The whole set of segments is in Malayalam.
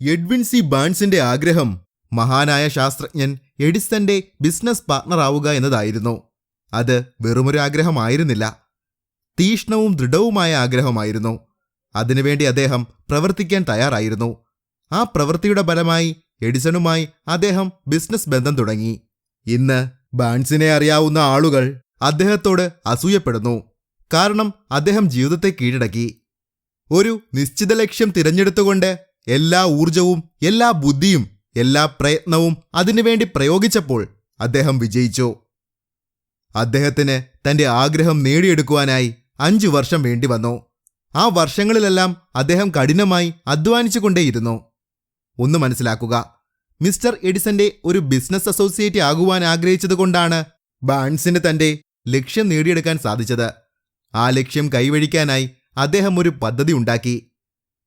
എഡ്വിൻ സി ബാൺസിന്റെ ആഗ്രഹം മഹാനായ ശാസ്ത്രജ്ഞൻ എഡിസന്റെ ബിസിനസ് പാർട്ണറാവുക എന്നതായിരുന്നു. അത് വെറുമൊരു ആഗ്രഹമായിരുന്നില്ല, തീക്ഷ്ണവും ദൃഢവുമായ ആഗ്രഹമായിരുന്നു. അതിനുവേണ്ടി അദ്ദേഹം പ്രവർത്തിക്കാൻ തയ്യാറായിരുന്നു. ആ പ്രവൃത്തിയുടെ ഫലമായി എഡിസണുമായി അദ്ദേഹം ബിസിനസ് ബന്ധം തുടങ്ങി. ഇന്ന് ബാൺസിനെ അറിയാവുന്ന ആളുകൾ അദ്ദേഹത്തോട് അസൂയപ്പെടുന്നു. കാരണം അദ്ദേഹം ജീവിതത്തെ കീഴടക്കി. ഒരു നിശ്ചിത ലക്ഷ്യം തിരഞ്ഞെടുത്തുകൊണ്ട് എല്ലാ ഊർജവും, എല്ലാ ബുദ്ധിയും, എല്ലാ പ്രയത്നവും അതിനുവേണ്ടി പ്രയോഗിച്ചപ്പോൾ അദ്ദേഹം വിജയിച്ചു. അദ്ദേഹത്തിന് തന്റെ ആഗ്രഹം നേടിയെടുക്കുവാനായി 5 വർഷം വേണ്ടിവന്നു. ആ വർഷങ്ങളിലെല്ലാം അദ്ദേഹം കഠിനമായി അധ്വാനിച്ചുകൊണ്ടേയിരുന്നു. ഒന്ന് മനസ്സിലാക്കുക, മിസ്റ്റർ എഡിസന്റെ ഒരു ബിസിനസ് അസോസിയേറ്റ് ആകുവാൻ ആഗ്രഹിച്ചതുകൊണ്ടാണ് ബാൺസിന് തന്റെ ലക്ഷ്യം നേടിയെടുക്കാൻ സാധിച്ചത്. ആ ലക്ഷ്യം കൈവരിക്കാനായി അദ്ദേഹം ഒരു പദ്ധതി ഉണ്ടാക്കി.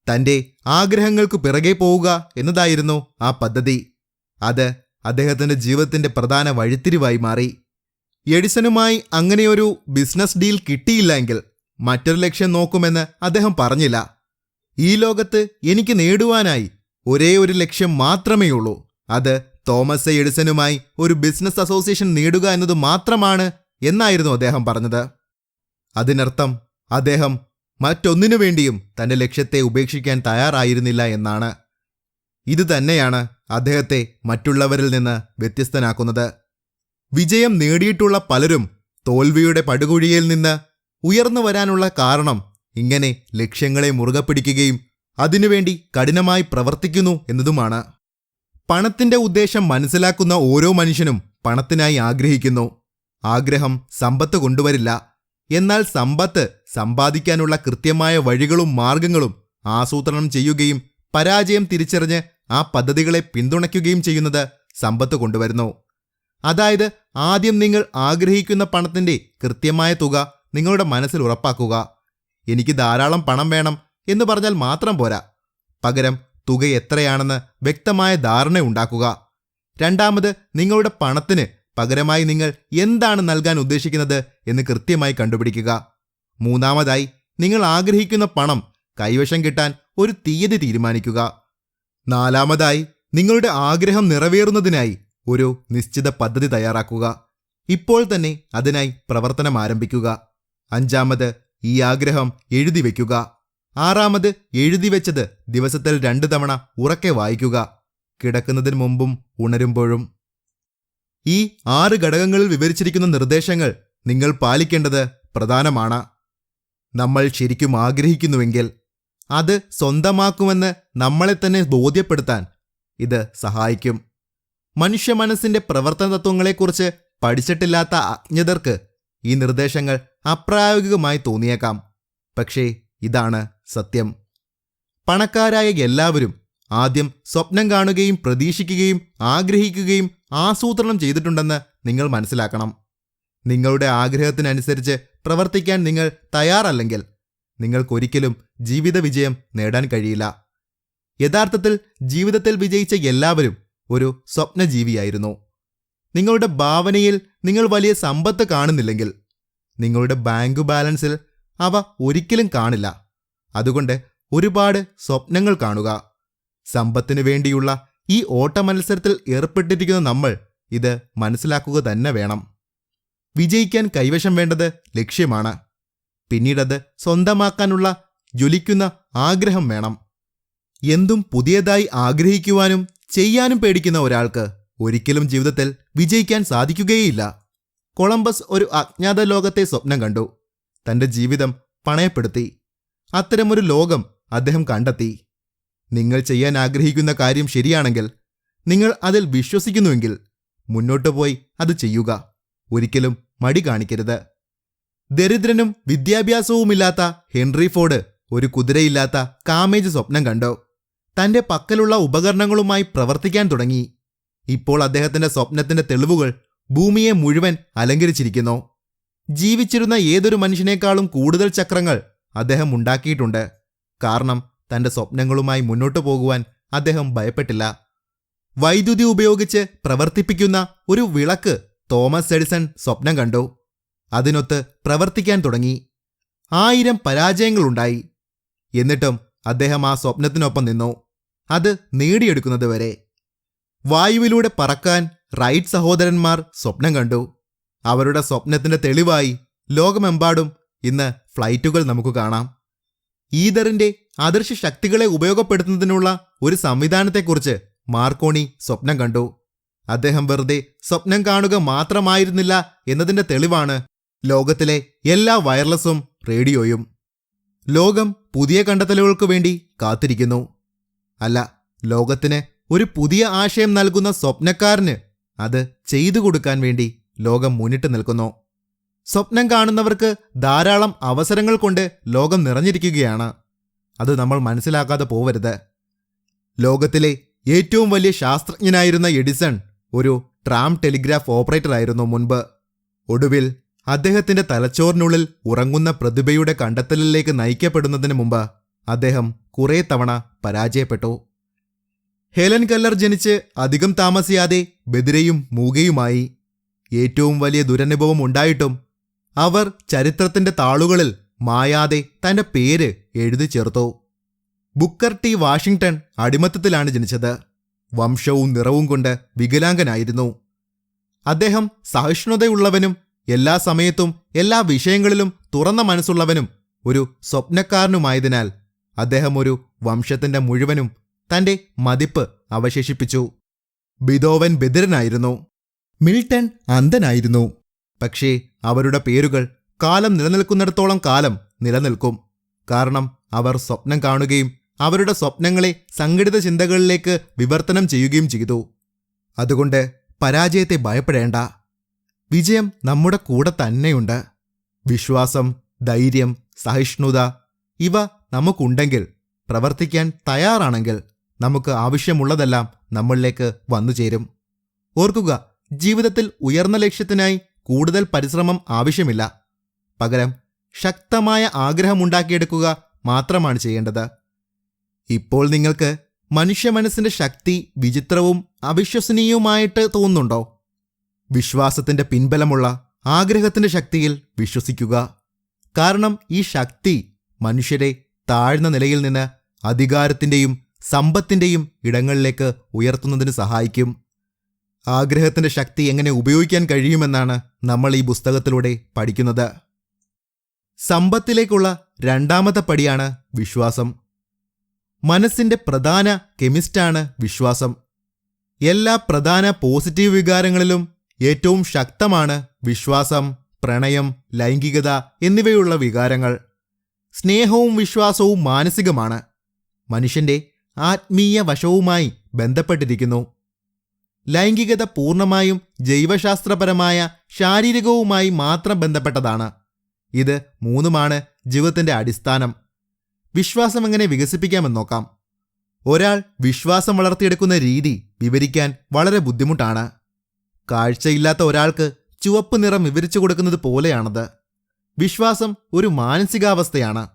തന്റെ ആഗ്രഹങ്ങൾക്കു പിറകെ പോവുക എന്നതായിരുന്നു ആ പദ്ധതി. അത് അദ്ദേഹത്തിന്റെ ജീവിതത്തിന്റെ പ്രധാന വഴിത്തിരിവായി മാറി. എഡിസണുമായി അങ്ങനെയൊരു ബിസിനസ് ഡീൽ കിട്ടിയില്ലെങ്കിൽ മറ്റൊരു ലക്ഷ്യം നോക്കുമെന്ന് അദ്ദേഹം പറഞ്ഞില്ല. ഈ ലോകത്ത് എനിക്ക് നേടുവാനായി ഒരേ ഒരു ലക്ഷ്യം മാത്രമേയുള്ളൂ. അത് തോമസ് എഡിസണുമായി ഒരു ബിസിനസ് അസോസിയേഷൻ നേടുക എന്നത് മാത്രമാണ് എന്നായിരുന്നു അദ്ദേഹം പറഞ്ഞത്. അതിനർത്ഥം അദ്ദേഹം മറ്റൊന്നിനു വേണ്ടിയും തന്റെ ലക്ഷ്യത്തെ ഉപേക്ഷിക്കാൻ തയ്യാറായിരുന്നില്ല എന്നാണ്. ഇത് തന്നെയാണ് അദ്ദേഹത്തെ മറ്റുള്ളവരിൽ നിന്ന് വ്യത്യസ്തനാക്കുന്നത്. വിജയം നേടിയിട്ടുള്ള പലരും തോൽവിയുടെ പടുകുഴിയിൽ നിന്ന് ഉയർന്നു വരാനുള്ള കാരണം ഇങ്ങനെ ലക്ഷ്യങ്ങളെ മുറുകെ പിടിക്കുകയും അതിനുവേണ്ടി കഠിനമായി പ്രവർത്തിക്കുന്നു എന്നതുമാണ്. പണത്തിന്റെ ഉദ്ദേശം മനസ്സിലാക്കുന്ന ഓരോ മനുഷ്യനും പണത്തിനായി ആഗ്രഹിക്കുന്നു. ആഗ്രഹം സമ്പത്ത് കൊണ്ടുവരില്ല. എന്നാൽ സമ്പത്ത് സമ്പാദിക്കാനുള്ള കൃത്യമായ വഴികളും മാർഗങ്ങളും ആസൂത്രണം ചെയ്യുകയും പരാജയം തിരിച്ചറിഞ്ഞ് ആ പദ്ധതികളെ പിന്തുണയ്ക്കുകയും ചെയ്യുന്നത് സമ്പത്ത് കൊണ്ടുവരുന്നു. അതായത് ആദ്യം നിങ്ങൾ ആഗ്രഹിക്കുന്ന പണത്തിന്റെ കൃത്യമായ തുക നിങ്ങളുടെ മനസ്സിൽ ഉറപ്പാക്കുക. എനിക്ക് ധാരാളം പണം വേണം എന്ന് പറഞ്ഞാൽ മാത്രം പോരാ. പകരം തുക എത്രയാണെന്ന് വ്യക്തമായ ധാരണ ഉണ്ടാക്കുക. രണ്ടാമത്, നിങ്ങളുടെ പണത്തിന് പകരമായി നിങ്ങൾ എന്താണ് നൽകാൻ ഉദ്ദേശിക്കുന്നത് എന്ന് കൃത്യമായി കണ്ടുപിടിക്കുക. മൂന്നാമതായി, നിങ്ങൾ ആഗ്രഹിക്കുന്ന പണം കൈവശം കിട്ടാൻ ഒരു തീയതി തീരുമാനിക്കുക. നാലാമതായി, നിങ്ങളുടെ ആഗ്രഹം നിറവേറുന്നതിനായി ഒരു നിശ്ചിത പദ്ധതി തയ്യാറാക്കുക. ഇപ്പോൾ തന്നെ അതിനായി പ്രവർത്തനം ആരംഭിക്കുക. അഞ്ചാമത്, ഈ ആഗ്രഹം എഴുതി വയ്ക്കുക. ആറാമത്, എഴുതി വെച്ചത് ദിവസത്തിൽ 2 തവണ ഉറക്കെ വായിക്കുക, കിടക്കുന്നതിന് മുമ്പും ഉണരുമ്പോഴും. ഈ 6 ഘടകങ്ങളിൽ വിവരിച്ചിരിക്കുന്ന നിർദ്ദേശങ്ങൾ നിങ്ങൾ പാലിക്കേണ്ടത് പ്രധാനമാണ്. നമ്മൾ ശരിക്കും ആഗ്രഹിക്കുന്നുവെങ്കിൽ അത് സ്വന്തമാക്കുമെന്ന് നമ്മളെ തന്നെ ബോധ്യപ്പെടുത്താൻ ഇത് സഹായിക്കും. മനുഷ്യ മനസ്സിന്റെ പ്രവർത്തന തത്വങ്ങളെക്കുറിച്ച് പഠിച്ചിട്ടില്ലാത്ത അജ്ഞതർക്ക് ഈ നിർദ്ദേശങ്ങൾ അപ്രായോഗികമായി തോന്നിയേക്കാം. പക്ഷേ ഇതാണ് സത്യം. പണക്കാരായ എല്ലാവരും ആദ്യം സ്വപ്നം കാണുകയും പ്രതീക്ഷിക്കുകയും ആഗ്രഹിക്കുകയും ആസൂത്രണം ചെയ്തിട്ടുണ്ടെന്ന് നിങ്ങൾ മനസ്സിലാക്കണം. നിങ്ങളുടെ ആഗ്രഹത്തിനനുസരിച്ച് പ്രവർത്തിക്കാൻ നിങ്ങൾ തയ്യാറല്ലെങ്കിൽ നിങ്ങൾക്കൊരിക്കലും ജീവിത വിജയം നേടാൻ കഴിയില്ല. യഥാർത്ഥത്തിൽ ജീവിതത്തിൽ വിജയിച്ച എല്ലാവരും ഒരു സ്വപ്നജീവിയായിരുന്നു. നിങ്ങളുടെ ഭാവനയിൽ നിങ്ങൾ വലിയ സമ്പത്ത് കാണുന്നില്ലെങ്കിൽ നിങ്ങളുടെ ബാങ്ക് ബാലൻസിൽ അവ ഒരിക്കലും കാണില്ല. അതുകൊണ്ട് ഒരുപാട് സ്വപ്നങ്ങൾ കാണുക. സമ്പത്തിനു വേണ്ടിയുള്ള ഈ ഓട്ടമത്സരത്തിൽ ഏർപ്പെട്ടിരിക്കുന്ന നമ്മൾ ഇത് മനസ്സിലാക്കുക തന്നെ വേണം. വിജയിക്കാൻ കൈവശം വേണ്ടത് ലക്ഷ്യമാണ്. പിന്നീടത് സ്വന്തമാക്കാനുള്ള ജ്വലിക്കുന്ന ആഗ്രഹം വേണം. എന്തും പുതിയതായി ആഗ്രഹിക്കുവാനും ചെയ്യാനും പേടിക്കുന്ന ഒരാൾക്ക് ഒരിക്കലും ജീവിതത്തിൽ വിജയിക്കാൻ സാധിക്കുകയില്ല. കൊളംബസ് ഒരു അജ്ഞാത ലോകത്തെ സ്വപ്നം കണ്ടു. തന്റെ ജീവിതം പണയപ്പെടുത്തി. അത്തരമൊരു ലോകം അദ്ദേഹം കണ്ടെത്തി. നിങ്ങൾ ചെയ്യാൻ ആഗ്രഹിക്കുന്ന കാര്യം ശരിയാണെങ്കിൽ, നിങ്ങൾ അതിൽ വിശ്വസിക്കുന്നുവെങ്കിൽ മുന്നോട്ടു പോയി അത് ചെയ്യുക. ഒരിക്കലും മടി കാണിക്കരുത്. ദരിദ്രനും വിദ്യാഭ്യാസവുമില്ലാത്ത ഹെൻറി ഫോർഡ് ഒരു കുതിരയില്ലാത്ത കാമേജ് സ്വപ്നം കണ്ടു. തന്റെ പക്കലുള്ള ഉപകരണങ്ങളുമായി പ്രവർത്തിക്കാൻ തുടങ്ങി. ഇപ്പോൾ അദ്ദേഹത്തിന്റെ സ്വപ്നത്തിന്റെ തെളിവുകൾ ഭൂമിയെ മുഴുവൻ അലങ്കരിച്ചിരിക്കുന്നു. ജീവിച്ചിരുന്ന ഏതൊരു മനുഷ്യനേക്കാളും കൂടുതൽ ചക്രങ്ങൾ അദ്ദേഹം ഉണ്ടാക്കിയിട്ടുണ്ട്. കാരണം തന്റെ സ്വപ്നങ്ങളുമായി മുന്നോട്ടു പോകുവാൻ അദ്ദേഹം ഭയപ്പെട്ടില്ല. വൈദ്യുതി ഉപയോഗിച്ച് പ്രവർത്തിപ്പിക്കുന്ന ഒരു വിളക്ക് തോമസ് എഡിസൺ സ്വപ്നം കണ്ടു. അതിനൊത്ത് പ്രവർത്തിക്കാൻ തുടങ്ങി. 1000 പരാജയങ്ങളുണ്ടായി. എന്നിട്ടും അദ്ദേഹം ആ സ്വപ്നത്തിനൊപ്പം നിന്നു. അത് നേടിയെടുക്കുന്നതുവരെ. വായുവിലൂടെ പറക്കാൻ റൈറ്റ് സഹോദരന്മാർ സ്വപ്നം കണ്ടു. അവരുടെ സ്വപ്നത്തിന്റെ തെളിവായി ലോകമെമ്പാടും ഇന്ന് ഫ്ലൈറ്റുകൾ നമുക്ക് കാണാം. ഈതറിന്റെ അദൃശ്യ ശക്തികളെ ഉപയോഗപ്പെടുത്തുന്നതിനുള്ള ഒരു സംവിധാനത്തെക്കുറിച്ച് മാർക്കോണി സ്വപ്നം കണ്ടു. അദ്ദേഹം വെറുതെ സ്വപ്നം കാണുക മാത്രമായിരുന്നില്ല എന്നതിന്റെ തെളിവാണ് ലോകത്തിലെ എല്ലാ വയർലെസ്സും റേഡിയോയും. ലോകം പുതിയ കണ്ടെത്തലുകൾക്ക് വേണ്ടി കാത്തിരിക്കുന്നു. അല്ല, ലോകത്തിന് ഒരു പുതിയ ആശയം നൽകുന്ന സ്വപ്നക്കാരന് അത് ചെയ്തു കൊടുക്കാൻ വേണ്ടി ലോകം മുന്നിട്ട് നിൽക്കുന്നു. സ്വപ്നം കാണുന്നവർക്ക് ധാരാളം അവസരങ്ങൾ കൊണ്ട് ലോകം നിറഞ്ഞിരിക്കുകയാണ്. അത് നമ്മൾ മനസ്സിലാക്കാതെ പോവരുത്. ലോകത്തിലെ ഏറ്റവും വലിയ ശാസ്ത്രജ്ഞനായിരുന്ന എഡിസൺ ഒരു ട്രാം ടെലിഗ്രാഫ് ഓപ്പറേറ്ററായിരുന്നു മുൻപ്. ഒടുവിൽ അദ്ദേഹത്തിന്റെ തലച്ചോറിനുള്ളിൽ ഉറങ്ങുന്ന പ്രതിഭയുടെ കണ്ടെത്തലിലേക്ക് നയിക്കപ്പെടുന്നതിന് മുമ്പ് അദ്ദേഹം കുറേ തവണ പരാജയപ്പെട്ടു. ഹെലൻ കെല്ലർ ജനിച്ച് അധികം താമസിയാതെ ബധിരയും മൂകയുമായി. ഏറ്റവും വലിയ ദുരനുഭവം ഉണ്ടായിട്ടും അവർ ചരിത്രത്തിന്റെ താളുകളിൽ മായാതെ തന്റെ പേര് എഴുതി ചേർത്തു. ബുക്കർ ടി വാഷിംഗ്ടൺ അടിമത്തത്തിലാണ് ജനിച്ചത്. വംശവും നിറവും കൊണ്ട് വികലാംഗനായിരുന്നു. അദ്ദേഹം സഹിഷ്ണുതയുള്ളവനും എല്ലാ സമയത്തും എല്ലാ വിഷയങ്ങളിലും തുറന്ന മനസ്സുള്ളവനും ഒരു സ്വപ്നക്കാരനുമായതിനാൽ അദ്ദേഹം ഒരു വംശത്തിന്റെ മുഴുവനും തന്റെ മതിപ്പ് അവശേഷിപ്പിച്ചു. ബിതോവൻ ബധിരനായിരുന്നു. മിൽട്ടൺ അന്ധനായിരുന്നു. പക്ഷേ അവരുടെ പേരുകൾ കാലം നിലനിൽക്കുന്നിടത്തോളം കാലം നിലനിൽക്കും. കാരണം അവർ സ്വപ്നം കാണുകയും അവരുടെ സ്വപ്നങ്ങളെ സംഘടിത ചിന്തകളിലേക്ക് വിവർത്തനം ചെയ്യുകയും ചെയ്തു. അതുകൊണ്ട് പരാജയത്തെ ഭയപ്പെടേണ്ട. വിജയം നമ്മുടെ കൂടെ തന്നെയുണ്ട്. വിശ്വാസം, ധൈര്യം, സഹിഷ്ണുത ഇവ നമുക്കുണ്ടെങ്കിൽ, പ്രവർത്തിക്കാൻ തയ്യാറാണെങ്കിൽ നമുക്ക് ആവശ്യമുള്ളതെല്ലാം നമ്മളിലേക്ക് വന്നുചേരും. ഓർക്കുക, ജീവിതത്തിൽ ഉയർന്ന ലക്ഷ്യത്തിനായി കൂടുതൽ പരിശ്രമം ആവശ്യമില്ല. പകരം ശക്തമായ ആഗ്രഹമുണ്ടാക്കിയെടുക്കുക മാത്രമാണ് ചെയ്യേണ്ടത്. ഇപ്പോൾ നിങ്ങൾക്ക് മനുഷ്യ മനസ്സിന്റെ ശക്തി വിചിത്രവും അവിശ്വസനീയവുമായിട്ട് തോന്നുന്നുണ്ടോ? വിശ്വാസത്തിന്റെ പിൻബലമുള്ള ആഗ്രഹത്തിന്റെ ശക്തിയിൽ വിശ്വസിക്കുക. കാരണം ഈ ശക്തി മനുഷ്യരെ താഴ്ന്ന നിലയിൽ നിന്ന് അധികാരത്തിന്റെയും സമ്പത്തിന്റെയും ഇടങ്ങളിലേക്ക് ഉയർത്തുന്നതിന് സഹായിക്കും. ആഗ്രഹത്തിന്റെ ശക്തി എങ്ങനെ ഉപയോഗിക്കാൻ കഴിയുമെന്നാണ് നമ്മൾ ഈ പുസ്തകത്തിലൂടെ പഠിക്കുന്നത്. സമ്പത്തിലേക്കുള്ള രണ്ടാമത്തെ പടിയാണ് വിശ്വാസം. മനസ്സിന്റെ പ്രധാന കെമിസ്റ്റാണ് വിശ്വാസം. എല്ലാ പ്രധാന പോസിറ്റീവ് വികാരങ്ങളിലും ഏറ്റവും ശക്തമാണ് വിശ്വാസം, പ്രണയം, ലൈംഗികത എന്നിവയുള്ള വികാരങ്ങൾ. സ്നേഹവും വിശ്വാസവും മാനസികമാണ്. മനുഷ്യന്റെ ആത്മീയ വശവുമായി ബന്ധപ്പെട്ടിരിക്കുന്നു. ലൈംഗികത പൂർണ്ണമായും ജൈവശാസ്ത്രപരമായ ശാരീരികവുമായി മാത്രം ബന്ധപ്പെട്ടതാണ്. ഇത് മൂന്നുമാണ് ജീവിതത്തിന്റെ അടിസ്ഥാനം. വിശ്വാസം എങ്ങനെ വികസിപ്പിക്കാമെന്ന് നോക്കാം. ഒരാൾ വിശ്വാസം വളർത്തിയെടുക്കുന്ന രീതി വിവരിക്കാൻ വളരെ ബുദ്ധിമുട്ടാണ്. കാഴ്ചയില്ലാത്ത ഒരാൾക്ക് ചുവപ്പ് നിറം വിവരിച്ചു കൊടുക്കുന്നത് പോലെയാണത്. വിശ്വാസം ഒരു മാനസികാവസ്ഥയാണ്.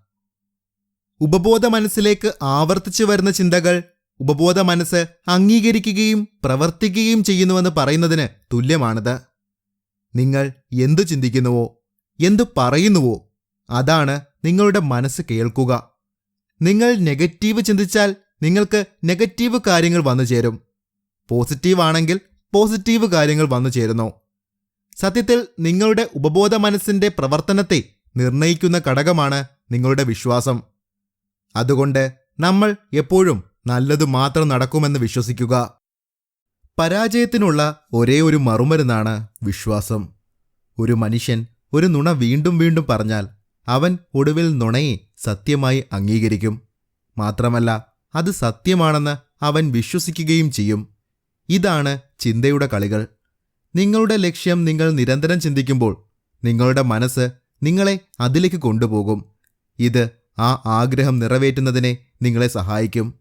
ഉപബോധ മനസ്സിലേക്ക് ആവർത്തിച്ചു വരുന്ന ചിന്തകൾ ഉപബോധ മനസ്സ് അംഗീകരിക്കുകയും പ്രവർത്തിക്കുകയും ചെയ്യുന്നുവെന്ന് പറയുന്നതിന് തുല്യമാണിത്. നിങ്ങൾ എന്തു ചിന്തിക്കുന്നുവോ, എന്തു പറയുന്നുവോ, അതാണ് നിങ്ങളുടെ മനസ്സ് കേൾക്കുക. നിങ്ങൾ നെഗറ്റീവ് ചിന്തിച്ചാൽ നിങ്ങൾക്ക് നെഗറ്റീവ് കാര്യങ്ങൾ വന്നു ചേരും. പോസിറ്റീവ് ആണെങ്കിൽ പോസിറ്റീവ് കാര്യങ്ങൾ വന്നു ചേരുന്നു. സത്യത്തിൽ നിങ്ങളുടെ ഉപബോധ മനസ്സിന്റെ പ്രവർത്തനത്തെ നിർണയിക്കുന്ന ഘടകമാണ് നിങ്ങളുടെ വിശ്വാസം. അതുകൊണ്ട് നമ്മൾ എപ്പോഴും നല്ലതു മാത്രം നടക്കുമെന്ന് വിശ്വസിക്കുക. പരാജയത്തിനുള്ള ഒരേ ഒരു മറുമരുന്നാണ് വിശ്വാസം. ഒരു മനുഷ്യൻ ഒരു നുണ വീണ്ടും വീണ്ടും പറഞ്ഞാൽ അവൻ ഒടുവിൽ നുണയെ സത്യമായി അംഗീകരിക്കും. മാത്രമല്ല, അത് സത്യമാണെന്ന് അവൻ വിശ്വസിക്കുകയും ചെയ്യും. ഇതാണ് ചിന്തയുടെ കളികൾ. നിങ്ങളുടെ ലക്ഷ്യം നിങ്ങൾ നിരന്തരം ചിന്തിക്കുമ്പോൾ നിങ്ങളുടെ മനസ്സ് നിങ്ങളെ അതിലേക്ക് കൊണ്ടുപോകും. ഇത് ആ ആഗ്രഹം നിറവേറ്റുന്നതിനെ നിങ്ങളെ സഹായിക്കും.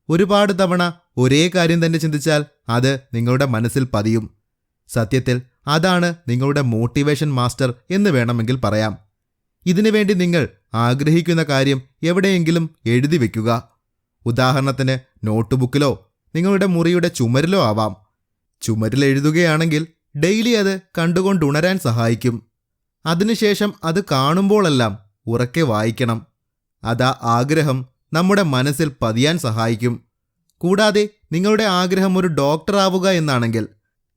ഒരുപാട് തവണ ഒരേ കാര്യം തന്നെ ചിന്തിച്ചാൽ അത് നിങ്ങളുടെ മനസ്സിൽ പതിയും. സത്യത്തിൽ അതാണ് നിങ്ങളുടെ മോട്ടിവേഷൻ മാസ്റ്റർ എന്ന് വേണമെങ്കിൽ പറയാം. ഇതിനുവേണ്ടി നിങ്ങൾ ആഗ്രഹിക്കുന്ന കാര്യം എവിടെയെങ്കിലും എഴുതി വയ്ക്കുക. ഉദാഹരണത്തിന് നോട്ട്ബുക്കിലോ നിങ്ങളുടെ മുറിയുടെ ചുമരിലോ ആവാം. ചുമരിൽ എഴുതുകയാണെങ്കിൽ ഡെയിലി അത് കണ്ടുകൊണ്ടുണരാൻ സഹായിക്കും. അതിനുശേഷം അത് കാണുമ്പോഴെല്ലാം ഉറക്കെ വായിക്കണം. അതാ ആഗ്രഹം നമ്മുടെ മനസ്സിൽ പതിയാൻ സഹായിക്കും. കൂടാതെ നിങ്ങളുടെ ആഗ്രഹം ഒരു ഡോക്ടർ ആവുക എന്നാണെങ്കിൽ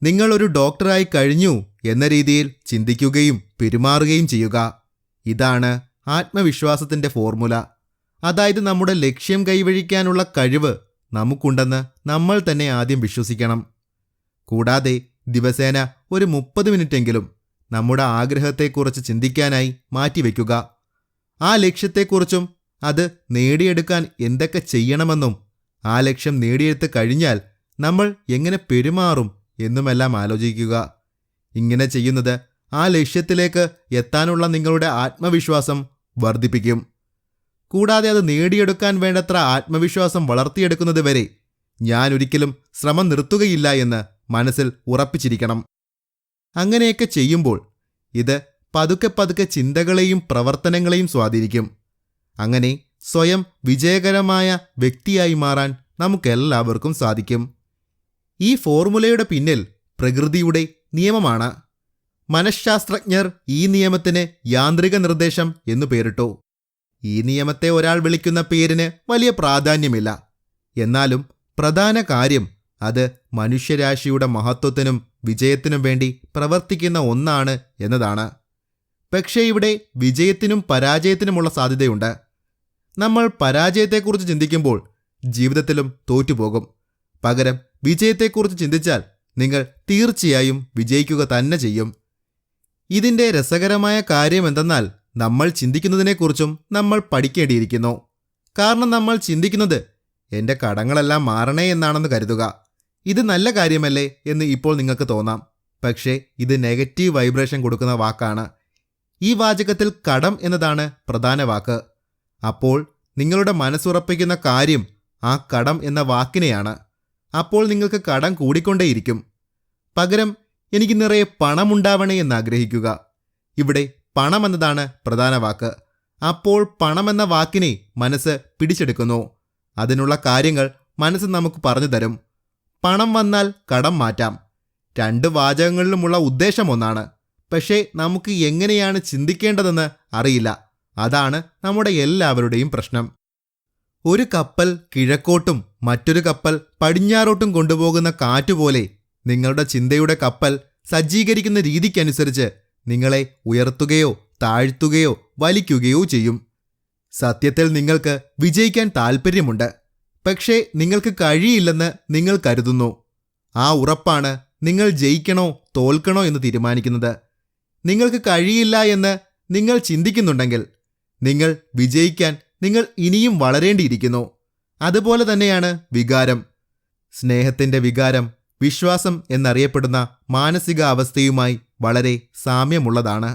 നിങ്ങൾ ഒരു ഡോക്ടറായി കഴിഞ്ഞു എന്ന രീതിയിൽ ചിന്തിക്കുകയും പെരുമാറുകയും ചെയ്യുക. ഇതാണ് ആത്മവിശ്വാസത്തിൻ്റെ ഫോർമുല. അതായത് നമ്മുടെ ലക്ഷ്യം കൈവരിക്കാനുള്ള കഴിവ് നമുക്കുണ്ടെന്ന് നമ്മൾ തന്നെ ആദ്യം വിശ്വസിക്കണം. കൂടാതെ ദിവസേന ഒരു 30 മിനിറ്റെങ്കിലും നമ്മുടെ ആഗ്രഹത്തെക്കുറിച്ച് ചിന്തിക്കാനായി മാറ്റിവെക്കുക. ആ ലക്ഷ്യത്തെക്കുറിച്ചും അത് നേടിയെടുക്കാൻ എന്തൊക്കെ ചെയ്യണമെന്നും ആ ലക്ഷ്യം നേടിയെടുത്ത് കഴിഞ്ഞാൽ നമ്മൾ എങ്ങനെ പെരുമാറും എന്നുമെല്ലാം ആലോചിക്കുക. ഇങ്ങനെ ചെയ്യുന്നത് ആ ലക്ഷ്യത്തിലേക്ക് എത്താനുള്ള നിങ്ങളുടെ ആത്മവിശ്വാസം വർദ്ധിപ്പിക്കും. കൂടാതെ അത് നേടിയെടുക്കാൻ വേണ്ടത്ര ആത്മവിശ്വാസം വളർത്തിയെടുക്കുന്നതുവരെ ഞാൻ ഒരിക്കലും ശ്രമം നിർത്തുകയില്ല എന്ന് മനസ്സിൽ ഉറപ്പിച്ചിരിക്കണം. അങ്ങനെയൊക്കെ ചെയ്യുമ്പോൾ ഇത് പതുക്കെ പതുക്കെ ചിന്തകളെയും പ്രവർത്തനങ്ങളെയും സ്വാധീനിക്കും. അങ്ങനെ സ്വയം വിജയകരമായ വ്യക്തിയായി മാറാൻ നമുക്കെല്ലാവർക്കും സാധിക്കും. ഈ ഫോർമുലയുടെ പിന്നിൽ പ്രകൃതിയുടെ നിയമമാണ്. മനഃശാസ്ത്രജ്ഞർ ഈ നിയമത്തിന് യാന്ത്രിക നിർദ്ദേശം എന്നു പേരിട്ടു. ഈ നിയമത്തെ ഒരാൾ വിളിക്കുന്ന പേരിന് വലിയ പ്രാധാന്യമില്ല. എന്നാലും പ്രധാന കാര്യം അത് മനുഷ്യരാശിയുടെ മഹത്വത്തിനും വിജയത്തിനും വേണ്ടി പ്രവർത്തിക്കുന്ന ഒന്നാണ് എന്നതാണ്. പക്ഷേ ഇവിടെ വിജയത്തിനും പരാജയത്തിനുമുള്ള സാധ്യതയുണ്ട്. നമ്മൾ പരാജയത്തെക്കുറിച്ച് ചിന്തിക്കുമ്പോൾ ജീവിതത്തിലും തോറ്റുപോകും. പകരം വിജയത്തെക്കുറിച്ച് ചിന്തിച്ചാൽ നിങ്ങൾ തീർച്ചയായും വിജയിക്കുക തന്നെ ചെയ്യും. ഇതിൻ്റെ രസകരമായ കാര്യം എന്തെന്നാൽ നമ്മൾ ചിന്തിക്കുന്നതിനെക്കുറിച്ചും നമ്മൾ പഠിക്കേണ്ടിയിരിക്കുന്നു. കാരണം നമ്മൾ ചിന്തിക്കുന്നത് എൻ്റെ കടങ്ങളെല്ലാം മാറണേ എന്നാണെന്ന് കരുതുക. ഇത് നല്ല കാര്യമല്ലേ എന്ന് ഇപ്പോൾ നിങ്ങൾക്ക് തോന്നാം. പക്ഷേ ഇത് നെഗറ്റീവ് വൈബ്രേഷൻ കൊടുക്കുന്ന വാക്കാണ്. ഈ വാചകത്തിൽ കടം എന്നതാണ് പ്രധാന വാക്ക്. അപ്പോൾ നിങ്ങളുടെ മനസ്സുറപ്പിക്കുന്ന കാര്യം ആ കടം എന്ന വാക്കിനെയാണ്. അപ്പോൾ നിങ്ങൾക്ക് കടം കൂടിക്കൊണ്ടേയിരിക്കും. പകരം എനിക്ക് നിറയെ പണമുണ്ടാവണേ എന്നാഗ്രഹിക്കുക. ഇവിടെ പണം എന്നതാണ് പ്രധാന വാക്ക്. അപ്പോൾ പണമെന്ന വാക്കിനെ മനസ്സ് പിടിച്ചെടുക്കുന്നു. അതിനുള്ള കാര്യങ്ങൾ മനസ്സ് നമുക്ക് പറഞ്ഞു തരും. പണം വന്നാൽ കടം മാറ്റാം. 2 വാചകങ്ങളിലുമുള്ള ഉദ്ദേശം ഒന്നാണ്. പക്ഷേ നമുക്ക് എങ്ങനെയാണ് ചിന്തിക്കേണ്ടതെന്ന് അറിയില്ല. അതാണ് നമ്മുടെ എല്ലാവരുടെയും പ്രശ്നം. ഒരു കപ്പൽ കിഴക്കോട്ടും മറ്റൊരു കപ്പൽ പടിഞ്ഞാറോട്ടും കൊണ്ടുപോകുന്ന കാറ്റുപോലെ നിങ്ങളുടെ ചിന്തയുടെ കപ്പൽ സജ്ജീകരിക്കുന്ന രീതിക്കനുസരിച്ച് നിങ്ങളെ ഉയർത്തുകയോ താഴ്ത്തുകയോ വലിക്കുകയോ ചെയ്യും. സത്യത്തിൽ നിങ്ങൾക്ക് വിജയിക്കാൻ താൽപ്പര്യമുണ്ട്. പക്ഷേ നിങ്ങൾക്ക് കഴിയില്ലെന്ന് നിങ്ങൾ കരുതുന്നു. ആ ഉറപ്പാണ് നിങ്ങൾ ജയിക്കണോ തോൽക്കണോ എന്ന് തീരുമാനിക്കുന്നത്. നിങ്ങൾക്ക് കഴിയില്ല എന്ന് നിങ്ങൾ ചിന്തിക്കുന്നുണ്ടെങ്കിൽ നിങ്ങൾ വിജയിക്കാൻ നിങ്ങൾ ഇനിയും വളരേണ്ടിയിരിക്കുന്നു. അതുപോലെ തന്നെയാണ് വികാരം. സ്നേഹത്തിൻ്റെ വികാരം വിശ്വാസം എന്നറിയപ്പെടുന്ന മാനസിക അവസ്ഥയുമായി വളരെ സാമ്യമുള്ളതാണ്.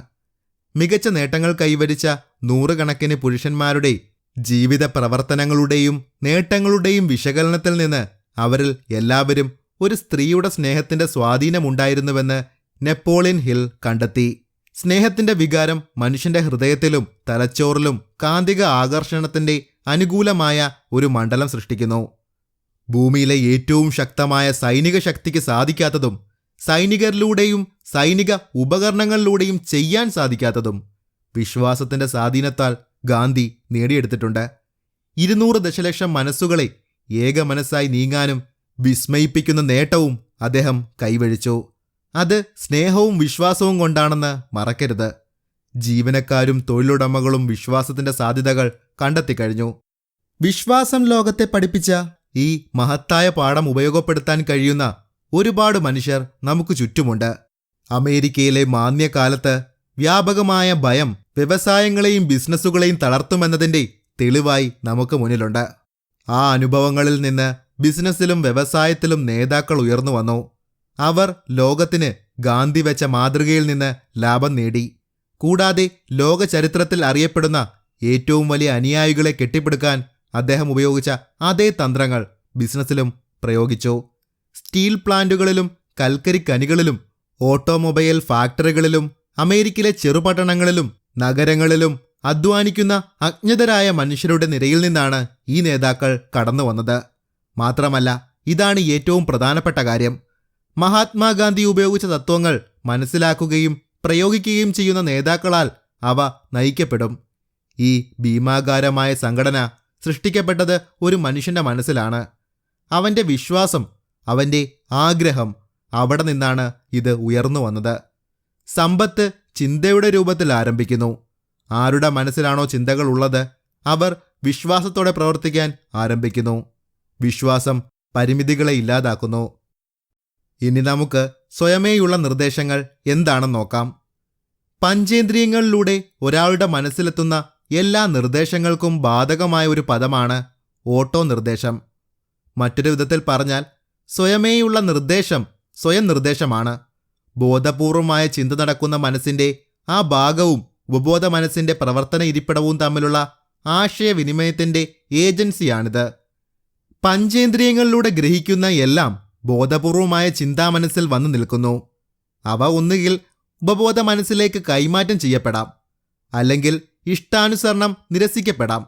മികച്ച നേട്ടങ്ങൾ കൈവരിച്ച നൂറുകണക്കിന് പുരുഷന്മാരുടെ ജീവിത പ്രവർത്തനങ്ങളുടെയും നേട്ടങ്ങളുടെയും വിശകലനത്തിൽ നിന്ന് അവരിൽ എല്ലാവരും ഒരു സ്ത്രീയുടെ സ്നേഹത്തിൻ്റെ സ്വാധീനമുണ്ടായിരുന്നുവെന്ന് നെപ്പോളിയൻ ഹിൽ കണ്ടെത്തി. സ്നേഹത്തിൻ്റെ വികാരം മനുഷ്യൻ്റെ ഹൃദയത്തിലും തലച്ചോറിലും കാന്തിക ആകർഷണത്തിൻ്റെ അനുകൂലമായ ഒരു മണ്ഡലം സൃഷ്ടിക്കുന്നു. ഭൂമിയിലെ ഏറ്റവും ശക്തമായ സൈനിക ശക്തിക്ക് സാധിക്കാത്തതും സൈനികരിലൂടെയും സൈനിക ഉപകരണങ്ങളിലൂടെയും ചെയ്യാൻ സാധിക്കാത്തതും വിശ്വാസത്തിൻ്റെ സ്വാധീനത്താൽ ഗാന്ധി നേടിയെടുത്തിട്ടുണ്ട്. 200 ദശലക്ഷം മനസ്സുകളെ ഏക മനസ്സായി നീങ്ങാനും വിസ്മയിപ്പിക്കുന്ന നേട്ടവും അദ്ദേഹം കൈവരിച്ചു. അത് സ്നേഹവും വിശ്വാസവും കൊണ്ടാണെന്ന് മറക്കരുത്. ജീവനക്കാരും തൊഴിലുടമകളും വിശ്വാസത്തിൻ്റെ സാധ്യതകൾ കണ്ടെത്തിക്കഴിഞ്ഞു. വിശ്വാസം ലോകത്തെ പഠിപ്പിച്ച ഈ മഹത്തായ പാഠം ഉപയോഗപ്പെടുത്താൻ കഴിയുന്ന ഒരുപാട് മനുഷ്യർ നമുക്ക് ചുറ്റുമുണ്ട്. അമേരിക്കയിലെ മാന്ദ്യകാലത്ത് വ്യാപകമായ ഭയം വ്യവസായങ്ങളെയും ബിസിനസ്സുകളെയും തളർത്തുമെന്നതിൻ്റെ തെളിവായി നമുക്ക് മുന്നിലുണ്ട്. ആ അനുഭവങ്ങളിൽ നിന്ന് ബിസിനസ്സിലും വ്യവസായത്തിലും നേതാക്കൾ ഉയർന്നു വന്നു. അവർ ലോകത്തിന് ഗാന്ധി വെച്ച മാതൃകയിൽ നിന്ന് ലാഭം നേടി. കൂടാതെ ലോക ചരിത്രത്തിൽ അറിയപ്പെടുന്ന ഏറ്റവും വലിയ അനുയായികളെ കെട്ടിപ്പടുക്കാൻ അദ്ദേഹം ഉപയോഗിച്ച അതേ തന്ത്രങ്ങൾ ബിസിനസ്സിലും പ്രയോഗിച്ചു. സ്റ്റീൽ പ്ലാന്റുകളിലും കൽക്കരി ഖനികളിലും ഓട്ടോമൊബൈൽ ഫാക്ടറികളിലും അമേരിക്കയിലെ ചെറുപട്ടണങ്ങളിലും നഗരങ്ങളിലും അധ്വാനിക്കുന്ന അജ്ഞതരായ മനുഷ്യരുടെ നിരയിൽ നിന്നാണ് ഈ നേതാക്കൾ കടന്നു വന്നത്. മാത്രമല്ല, ഇതാണ് ഏറ്റവും പ്രധാനപ്പെട്ട കാര്യം, മഹാത്മാഗാന്ധി ഉപയോഗിച്ച തത്വങ്ങൾ മനസ്സിലാക്കുകയും പ്രയോഗിക്കുകയും ചെയ്യുന്ന നേതാക്കളാൽ അവ നയിക്കപ്പെടും. ഈ ഭീമാകാരമായ സംഘടന സൃഷ്ടിക്കപ്പെട്ടത് ഒരു മനുഷ്യന്റെ മനസ്സിലാണ്. അവൻ്റെ വിശ്വാസം, അവൻ്റെ ആഗ്രഹം, അവിടെ നിന്നാണ് ഇത് ഉയർന്നു വന്നത്. സമ്പത്ത് ചിന്തയുടെ രൂപത്തിൽ ആരംഭിക്കുന്നു. ആരുടെ മനസ്സിലാണോ ചിന്തകൾ ഉള്ളത്, അവർ വിശ്വാസത്തോടെ പ്രവർത്തിക്കാൻ ആരംഭിക്കുന്നു. വിശ്വാസം പരിമിതികളെ ഇല്ലാതാക്കുന്നു. ഇനി നമുക്ക് സ്വയമേയുള്ള നിർദ്ദേശങ്ങൾ എന്താണെന്ന് നോക്കാം. പഞ്ചേന്ദ്രിയങ്ങളിലൂടെ ഒരാളുടെ മനസ്സിലെത്തുന്ന എല്ലാ നിർദ്ദേശങ്ങൾക്കും ബാധകമായ ഒരു പദമാണ് ഓട്ടോ നിർദ്ദേശം. മറ്റൊരു വിധത്തിൽ പറഞ്ഞാൽ സ്വയമേയുള്ള നിർദ്ദേശം സ്വയം നിർദ്ദേശമാണ്. ബോധപൂർവമായ ചിന്ത നടക്കുന്ന മനസ്സിൻ്റെ ആ ഭാഗവും ഉപബോധ മനസ്സിൻ്റെ പ്രവർത്തന ഇരിപ്പിടവും തമ്മിലുള്ള ആശയവിനിമയത്തിൻ്റെ ഏജൻസിയാണിത്. പഞ്ചേന്ദ്രിയങ്ങളിലൂടെ ഗ്രഹിക്കുന്ന എല്ലാം ബോധപൂർവമായ ചിന്താമനസ്സിൽ വന്നു നിൽക്കുന്നു. അവ ഒന്നുകിൽ ഉപബോധ മനസ്സിലേക്ക് കൈമാറ്റം ചെയ്യപ്പെടാം, അല്ലെങ്കിൽ ഇഷ്ടാനുസരണം നിരസിക്കപ്പെടാം.